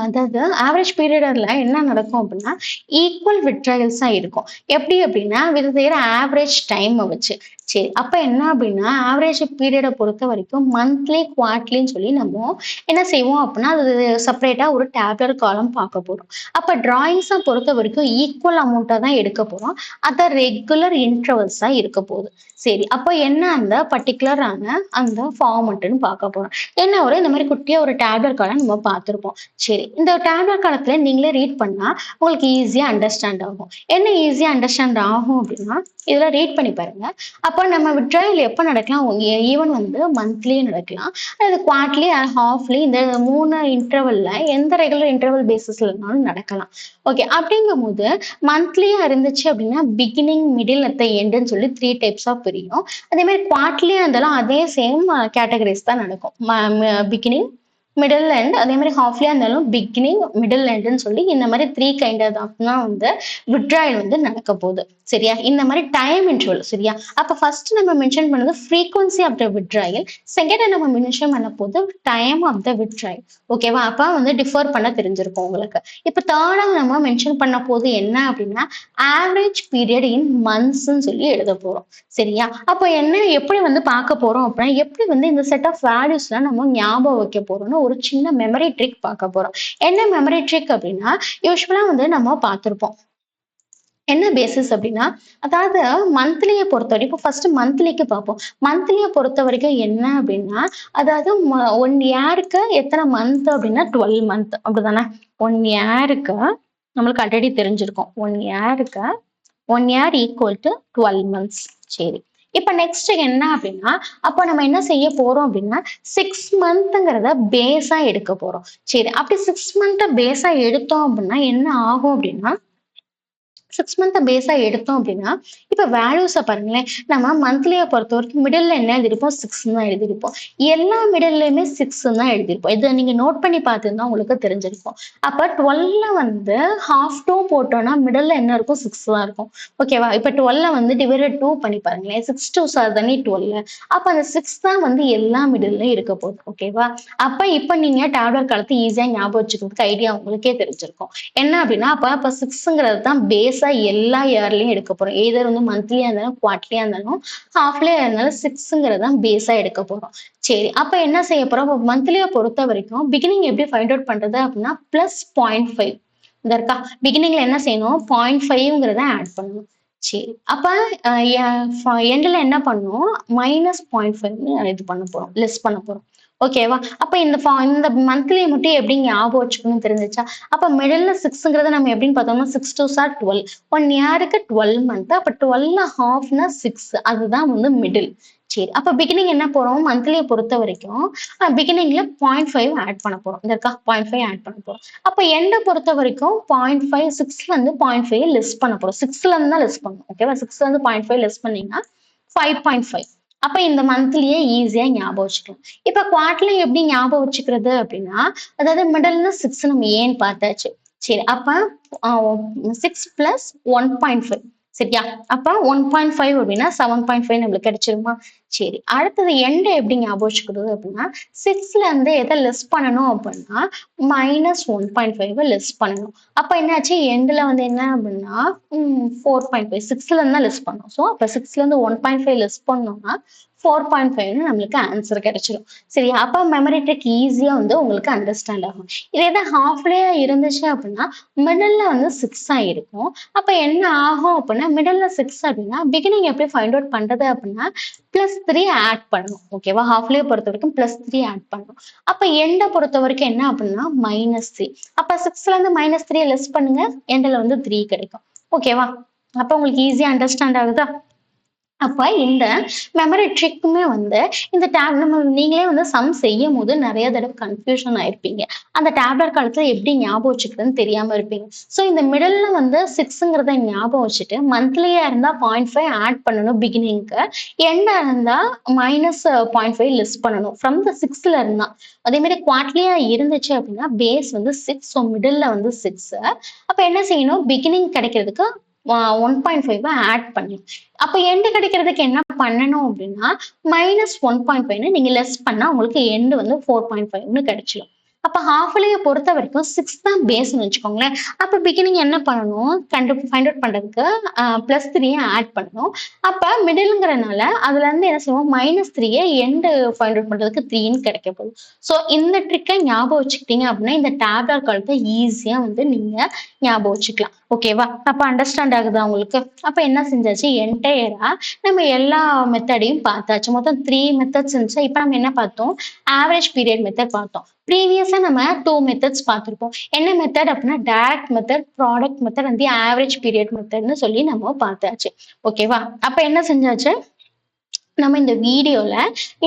அதாவது ஆவரேஜ் பீரியட்ல என்ன நடக்கும் அப்படின்னா, ஈக்குவல் விட்ராயல்ஸா இருக்கும். எப்படி அப்படின்னா, வித் தியர் ஆவரேஜ் டைம வச்சு. சரி, அப்ப என்ன அப்படின்னா, ஆவரேஜ் பீரியட பொறுத்தவரைக்கும் மந்த்லி, குவார்ட்டர்லின்னு சொல்லி நம்ம என்ன செய்வோம் அப்படின்னா, அது செப்பரேட்டா ஒரு டேபுலர் காலம் பார்க்க போறோம். அப்ப டிராயிங்ஸ பொறுத்தவரைக்கும் ஈக்குவல் அமௌண்ட்டா தான் எடுக்க போறோம். அத ரெகுலர் இன்டர்வல்ஸா இருக்க போகுது. சரி, அப்ப என்ன அந்த பர்ட்டிகுலரான அந்த ஃபார்மட்ன்னு பார்க்க போறோம். என்ன ஒரு இந்த மாரி குட்டியா ஒரு டேபுலர் காலம் நம்ம பார்த்திருப்போம். சரி. இந்த டேப்லெட் காலத்துல நீங்களே ரீட் பண்ணா, உங்களுக்கு ஈஸியா அண்டர்ஸ்டாண்ட் ஆகும். என்ன ஈஸியா அண்டர்ஸ்டாண்ட் ஆகும் அப்படின்னா, இதுல ரீட் பண்ணி பாருங்க. அப்ப நம்ம விட்ராயல் எப்ப நடக்கலாம்? ஈவன் வந்து மந்த்லியும் நடக்கலாம். அது குவார்ட்டர்லி, ஹாஃப்லி இந்த 3 இன்டர்வல்ல எந்த ரெகுலர் இன்டர்வல் பேசிஸ்லனாலும் நடக்கலாம். ஓகே. அப்படிங்கும்போது மந்த்லியா இருந்துச்சு அப்படின்னா, பிகினிங், மிடில், அட் த எண்டுன்னு சொல்லி 3 டைப்ஸா பிரியும். அதே மாரி குவார்ட்டர்லியா இருந்தாலும் அதே சேம் கேட்டகரிஸ் தான் நடக்கும். பிகினிங், மிடில் எண்ட் அதே மாதிரி ஹாஃப்லியா இருந்தாலும் பிகினிங், மிடில் எண்டுன்னு சொல்லி இந்த மாதிரி 3 கைண்ட் ஆஃப் தான் வந்து விட்ராயல் வந்து நடக்க போகுது. சரியா? இந்த மாதிரி டைம் இன்டர்வல். சரியா? அப்ப ஃபர்ஸ்ட் நம்ம மென்ஷன் பண்ணது frequency of the withdrawal. Second நம்ம மென்ஷன் பண்ண போது டைம் ஆஃப் த விட்ராயல். ஓகேவா? அப்ப வந்து டிஃபர் பண்ண தெரிஞ்சிருக்கும் உங்களுக்கு. இப்ப தேர்டா நம்ம மென்ஷன் பண்ண போது என்ன அப்படின்னா, ஆவரேஜ் பீரியட் இன் மந்த்ஸ்ன்னு சொல்லி எழுத போறோம். சரியா? அப்ப என்ன எப்படி வந்து பார்க்க போறோம் அப்படின்னா, எப்படி வந்து இந்த செட் ஆஃப் வேல்யூஸ்லாம் நம்ம ஞாபகம் வைக்க போறோம்னு ஒரு சின்ன மெமரி ட்ரிக் பார்க்க போறோம். என்ன மெமரி ட்ரிக் அப்படின்னா, யூசுவலா வந்து நம்ம பார்த்திருப்போம். என்ன பேசிஸ் அப்படின்னா, அதாவது மந்த்லிய பொறுத்தவரைக்கும் இப்போ ஃபர்ஸ்ட் மந்த்லிக்கு பார்ப்போம். மந்த்லிய பொறுத்தவரைக்கும் என்ன அப்படின்னா, அதாவது 1 இயருக்கு எத்தன மந்த் அப்படின்னா 12 மந்த் அப்படிதானே? 1 இயருக்கு நம்மளுக்கு ஆல்ரெடி தெரிஞ்சிருக்கும். 1 இயருக்கு 1 இயர் ஈக்குவல் டு 12 மந்த்ஸ். சரி. இப்ப நெக்ஸ்ட் என்ன அப்படின்னா, அப்ப நம்ம என்ன செய்ய போறோம் அப்படின்னா, 6 மந்த்ங்கிறத பேஸா எடுக்க போறோம். சரி. அப்படி 6 மந்த்த பேஸா எடுத்தோம் அப்படின்னா என்ன ஆகும் அப்படின்னா, 6 மந்த்த பேஸா எடுத்தோம் அப்படின்னா, இப்ப வேல்யூஸ பாருங்களேன். நம்ம மந்த்லிய பொறுத்தவரைக்கும் மிடில்ல என்ன எழுதியிருப்போம்? 6ன்னு தான் எழுதியிருப்போம். எல்லா மிடில்லயுமே 6ன்னு தான் எழுதியிருப்போம். இத நீங்க நோட் பண்ணி பார்த்திருந்தா உங்களுக்கு தெரிஞ்சிருக்கும். அப்ப 12ல வந்து ஹாஃப் 2 போட்டோம்னா மிடில்ல என்ன இருக்கும்? 6 தான் இருக்கும். ஓகேவா? இப்ப 12ல வந்து டிவைடட் 2 பண்ணி பாருங்களேன். 6 2s ஆர் தானே 12. அப்ப அந்த 6 தான் வந்து எல்லா மிடில்லயும் இருக்க போகுது. ஓகேவா? அப்ப இப்ப நீங்க டேப்லெட் காலத்த ஈஸியா ஞாபகம் வச்சுக்கிறதுக்கு ஐடியா உங்களுக்கே தெரிஞ்சிருக்கும். என்ன அப்படின்னா, அப்ப 6ங்கிறது தான் பேஸா எல்லா இயர்லயும் எடுக்க போறோம். எய்தர் வந்து மந்த்லியா இருந்தாலும், குவார்ட்டர்லியா இருந்தாலும், ஹாஃப்லியா இருந்தாலும் 6ங்கிறது தான் பேஸா எடுக்க போறோம். சரி. அப்ப என்ன செய்ய போறோம்? அப்ப மந்த்லிய பொறுத்தவரைக்கும் பிகினிங் எப்படி ஃபைண்ட் அவுட் பண்றது அப்படின்னா, +0.5 இந்த இருக்கா? பிகினிங்ல என்ன செய்யணும்? 0.5ங்கிறத ஆட் பண்ணணும். சரி. அப்ப அ எ எண்டுல என்ன பண்ணணும்? -0.5ன்னு இது பண்ண போறோம். லெஸ் பண்ண போறோம். ஓகேவா? அப்ப இந்த மந்த்லி மட்டும் எப்படி ஞாபகம் வச்சுக்கணும்னு தெரிஞ்சுச்சா? அப்ப மிடில்ல 6ங்கிறத நம்ம எப்படின்னு பார்த்தோம்னா, 6 2s ஆர் 12. 1 இயருக்கு 12 மந்த். அப்ப 12ல ஹாஃப்னா 6. அதுதான் வந்து மிடில். சரி. அப்ப பிகினிங் என்ன போறோம்? மந்த்லிய பொறுத்தவரைக்கும் பிகினிங்ல 0.5 ஆட் பண்ண போறோம். இந்த இருக்கா? 0.5 ஆட் பண்ண போறோம். அப்ப எண்ட பொறுத்தவரைக்கும் 0.5 6ல இருந்து 0.5 லெஸ் பண்ண போறோம். 6ல இருந்து தான் லெஸ் பண்ணணும். ஓகேவா? 6ல இருந்து 0.5 லெஸ் பண்ணீங்கன்னா 5.5. அப்ப இந்த மந்த்லியே ஈஸியா ஞாபகம் வச்சுக்கலாம். இப்ப குவார்ட்டர்லி எப்படி ஞாபகம் வச்சுக்கிறது அப்படின்னா, அதாவது மிடில்னா 6 நம்ம ஏன்னு பார்த்தாச்சு. சரி. அப்ப 6 பிளஸ் 1.5 சரியா? அப்ப 1.5 அப்படின்னா 7.5 நம்மளுக்கு கிடைச்சிருமா? சரி. அடுத்தது எண்ட எப்படி ஞாபகம் வச்சுக்கிறது அப்படின்னா, 6ல இருந்து எத லெஸ் பண்ணணும் அப்படின்னா, -1.5 லெஸ் பண்ணணும். அப்ப என்னாச்சு? எண்டுல வந்து என்ன அப்படின்னா 4.5 6ல இருந்து தான் லெஸ் பண்ணணும். ஸோ அப்ப 6ல இருந்து 1.5 லெஸ் பண்ணோம்னா 4.5ன்னு நம்மளுக்கு ஆன்சர் கிடைச்சிடும். சரியா? அப்ப மெமரி ட்ரிக் ஈஸியா வந்து உங்களுக்கு அண்டர்ஸ்டாண்ட் ஆகும். இதே தான் ஹாஃப்லியா இருந்துச்சு அப்படின்னா, மிடில்ல வந்து 6ஆ இருக்கும். அப்ப என்ன ஆகும் அப்படின்னா, மிடில்ல 6 அப்படின்னா, பிகினிங் எப்படி ஃபைண்ட் அவுட் பண்றது அப்படின்னா, +3 ஆட் பண்ணணும். ஓகேவா? ஹாஃப்லிய பொறுத்தவரைக்கும் +3 ஆட் பண்ணணும். அப்ப எண்ட பொறுத்தவரைக்கும் என்ன அப்படின்னா, -3. அப்ப 6ல இருந்து -3 லெஸ் பண்ணுங்க. எண்டுல வந்து 3 கிடைக்கும். ஓகேவா? அப்ப உங்களுக்கு ஈஸியா அண்டர்ஸ்டாண்ட் ஆகுதா? அப்ப இந்த மெமரி ட்ரிக்குமே வந்து இந்த நம்ம நீங்களே வந்து சம் செய்யும்போது நெறைய தடவ கன்ஃப்யூஷன் ஆயிருப்பீங்க. அந்த டேப்லெட் காலத்துல எப்படி ஞாபகம் வச்சுக்கிறதுன்னு தெரியாம இருப்பீங்க. ஸோ இந்த மிடில்ல வந்து 6ங்கிறத ஞாபகம் வச்சுட்டு, மந்த்லியா இருந்தா 0.5 ஆட் பண்ணணும் பிகினிங்க்கு. எண்டா இருந்தா -0.5 லெஸ் பண்ணணும். ஃப்ரம் த 6ல இருந்தா. அதே மாரி குவார்ட்டர்லியா இருந்துச்சு அப்படின்னா, பேஸ் வந்து 6 ஸோ மிடில்ல வந்து 6. அப்ப என்ன செய்யணும்? பிகினிங் கிடைக்கிறதுக்கு 1.5 ஆட் பண்ணணும். அப்ப எண்ட் கிடைக்கிறதுக்கு என்ன பண்ணணும் அப்படின்னா, -1.5ன்னு நீங்க லெஸ் பண்ணா உங்களுக்கு எண்ட் வந்து 4.5ன்னு கிடைச்சிடும். அப்ப ஹால்ஃப் இயர்லிய பொறுத்த வரைக்கும் 6 தான் பேஸ்ன்னு வச்சுக்கோங்களேன். அப்ப பிகினிங் என்ன பண்ணணும்? ஃபைண்ட் அவுட் பண்றதுக்கு +3 ஆட் பண்ணணும். அப்ப மிடில்ங்கிறனால அதுலருந்து என்ன செய்வோம்? -3 எண்ட் ஃபைண்ட் அவுட் பண்றதுக்கு 3ன்னு கிடைக்க போகுது. ஸோ இந்த ட்ரிக்க ஞாபகம் வச்சுக்கிட்டீங்க அப்படின்னா, இந்த டேப்லெட் காலத்த ஈஸியா வந்து நீங்க ஞாபகம் வச்சுக்கலாம். ஓகேவா? அப்ப அண்டர்ஸ்டாண்ட் ஆகுதா உங்களுக்கு? அப்ப என்ன செஞ்சாச்சு? என்டையரா நம்ம எல்லா மெத்தடையும் பார்த்தாச்சு. மொத்தம் 3 மெத்தட்ஸ் இருந்துச்சா? இப்ப நம்ம என்ன பார்த்தோம்? ஆவரேஜ் பீரியட் மெத்தட் பார்த்தோம். ப்ரீவியஸா நம்ம 2 மெத்தட்ஸ் பார்த்திருப்போம். என்ன மெத்தட் அப்படின்னா, direct method, product method and the average period மெத்தட்ன்னு சொல்லி நம்ம பார்த்தாச்சு. ஓகேவா? அப்ப என்ன செஞ்சாச்சு? நம்ம இந்த வீடியோல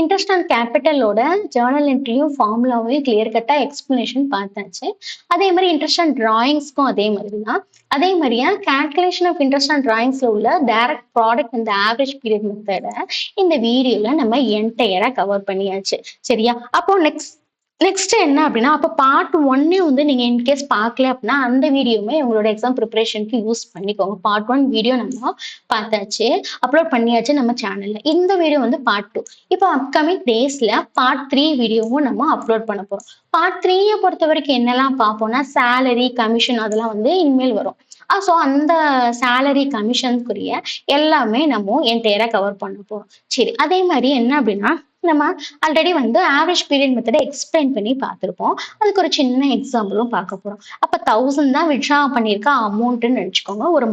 இன்ட்ரெஸ்ட் அண்ட் கேபிட்டலோட ஜர்னல் என்ட்ரியும் ஃபார்முலாவையும் கிளியர் கட்டா எக்ஸ்பிளனேஷன் பார்த்தாச்சு. அதே மாதிரி இன்ட்ரெஸ்ட் அண்ட் டிராயிங்ஸ்க்கும் அதே மாதிரி தான். அதே மாதிரியா கால்குலேஷன் ஆஃப் இன்ட்ரெஸ்ட் அண்ட் டிராயிங்ஸ்ல உள்ள டைரக்ட் ப்ராடக்ட் அந்த ஆவரேஜ் பீரியட் மெத்தட இந்த வீடியோல நம்ம என்டையரா கவர் பண்ணியாச்சு. சரியா? அப்போ நெக்ஸ்ட் என்ன அப்படின்னா, அப்ப பார்ட் 1 வந்து நீங்க இன்கேஸ் பார்க்கல அப்படின்னா, அந்த வீடியோவுமே உங்களோட எக்ஸாம் ப்ரிப்பரேஷனுக்கு யூஸ் பண்ணிக்கோங்க. பார்ட் 1 வீடியோ நம்ம பார்த்தாச்சு. அப்லோட் பண்ணியாச்சு நம்ம சேனல்ல. இந்த வீடியோ வந்து பார்ட் 2. இப்போ அப்கமிங் டேஸ்ல பார்ட் 3 வீடியோவும் நம்ம அப்லோட் பண்ண போறோம். பார்ட் 3ய பொறுத்தவரைக்கும் என்னலாம் பார்ப்போம்னா, சேலரி, கமிஷன் அதெல்லாம் வந்து இனிமேல் வரும். ஸோ அந்த சேலரி, கமிஷனுக்குரிய எல்லாமே நம்ம என்டையரா கவர் பண்ண போறோம். சரி. அதே மாரி என்ன அப்படின்னா, நம்ம ஆல்ரெடி வந்து ஆவரேஜ் பீரியட் மெத்தட எக்ஸ்பிளைன் பண்ணி பார்த்திருப்போம். அதுக்கு ஒரு சின்ன எக்ஸாம்பிளும் பார்க்க போறோம். அப்ப 1000 தான் வித்ட்ரா பண்ணியிருக்க அமௌண்ட்ன்னு நெனச்சுக்கோங்க. ஒரு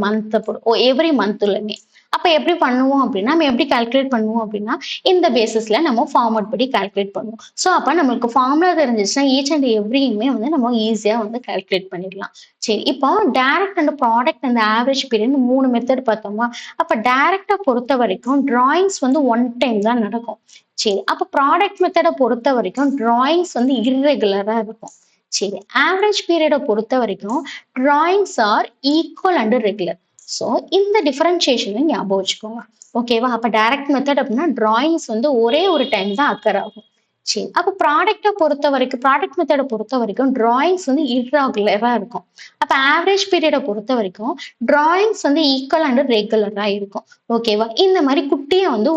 எவ்ரி மந்த்லயுமே. அப்ப எப்படி பண்ணுவோம் அப்படின்னா, நம்ம எப்படி கால்குலேட் பண்ணுவோம் அப்படின்னா, இந்த பேசிஸ்ல நம்ம ஃபார்மட் படி கால்குலேட் பண்ணுவோம். ஸோ அப்ப நம்மளுக்கு ஃபார்முலா தெரிஞ்சுச்சுன்னா, ஈச் அண்ட் எவ்ரியுமே வந்து நம்ம ஈஸியா வந்து கால்குலேட் பண்ணிடலாம். சரி. இப்போ direct and product and average பீரியட்ன்னு 3 மெத்தட் பார்த்தோமா? அப்ப டைரக்ட்டா பொறுத்தவரைக்கும் டிராயிங்ஸ் வந்து ஒன் டைம் தான் நடக்கும். சரி. அப்ப ப்ராடக்ட் மெத்தட பொறுத்தவரைக்கும் டிராயிங்ஸ் வந்து இர்ரெகுலரா இருக்கும். சரி. ஆவரேஜ் பீரியட பொறுத்தவரைக்கும் drawings are equal and regular. So இந்த டிஃபரன்ஷியேஷன ஞாபகம் வச்சுக்கோங்க. ஓகேவா? அப்ப டைரக்ட் மெத்தட் அப்படின்னா டிராயிங்ஸ் வந்து ஒரே ஒரு டைம் தான் அக்கர் ஆகும். சரி. அப்ப ப்ராடக்ட் மெத்தட பொறுத்தவரைக்கும் டிராயிங்ஸ் வந்து இர்ரெகுலரா இருக்கும். அப்ப ஆவரேஜ் பீரியட பொறுத்தவரைக்கும் டிராயிங்ஸ் வந்து ஈக்குவல் அண்ட் ரெகுலரா இருக்கும். ஓகேவா? இந்த மாரி குட்டியா வந்து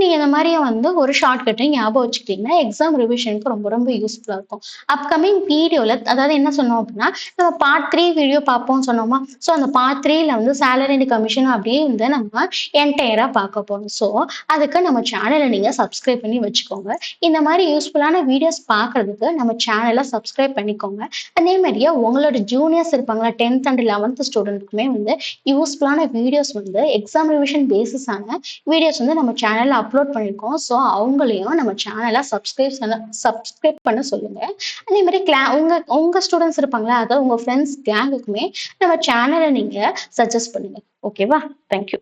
நீங்க இந்த மாரியே வந்து ஒரு ஷார்ட்கட்ட ஞாபகம் வச்சுக்கிட்டீங்கன்னா, எக்ஸாம் ரிவிஷனுக்கு ரொம்ப ரொம்ப யூஸ்ஃபுல்லா இருக்கும். அப்கமிங் வீடியோல அதாவது என்ன சொன்னோம் அப்படின்னா, நம்ம பார்ட் 3 வீடியோ பார்ப்போம்னு சொன்னோமா? ஸோ அந்த பார்ட் 3ல வந்து சேலரி அண்ட் கமிஷன் அப்படியே வந்து நம்ம என்டையரா பார்க்க போறோம். ஸோ அதுக்கு நம்ம சேனல நீங்க சப்ஸ்கிரைப் பண்ணி வச்சுக்கோங்க. இந்த மாரி யூஸ்ஃபுல்லான வீடியோஸ் பார்க்கறதுக்கு நம்ம சேனல சப்ஸ்கிரைப் பண்ணிக்கோங்க. அதே மாரியே உங்களோட ஜூனியர்ஸ் இருப்பாங்கல்ல 10th அண்ட் 11th ஸ்டூடண்ட்க்குமே வந்து யூஸ்ஃபுல்லான வீடியோஸ் வந்து எக்ஸாம் ரிவிஷன் பேசிஸான வீடியோஸ் வந்து நம்ம சேனல்ல அப்லோட் பண்ணியிருக்கோம். ஸோ அவங்களையும் நம்ம சேனல சப்ஸ்கிரைப் பண்ண சொல்லுங்க. அதே மாரி உங்க உங்க ஸ்டூடண்ட்ஸ் இருப்பாங்கல்ல, அதாவது உங்க ஃப்ரெண்ட்ஸ் கேங்குக்குமே நம்ம சேனல நீங்க சஜெஸ்ட் பண்ணுங்க. ஓகேவா? Thank you.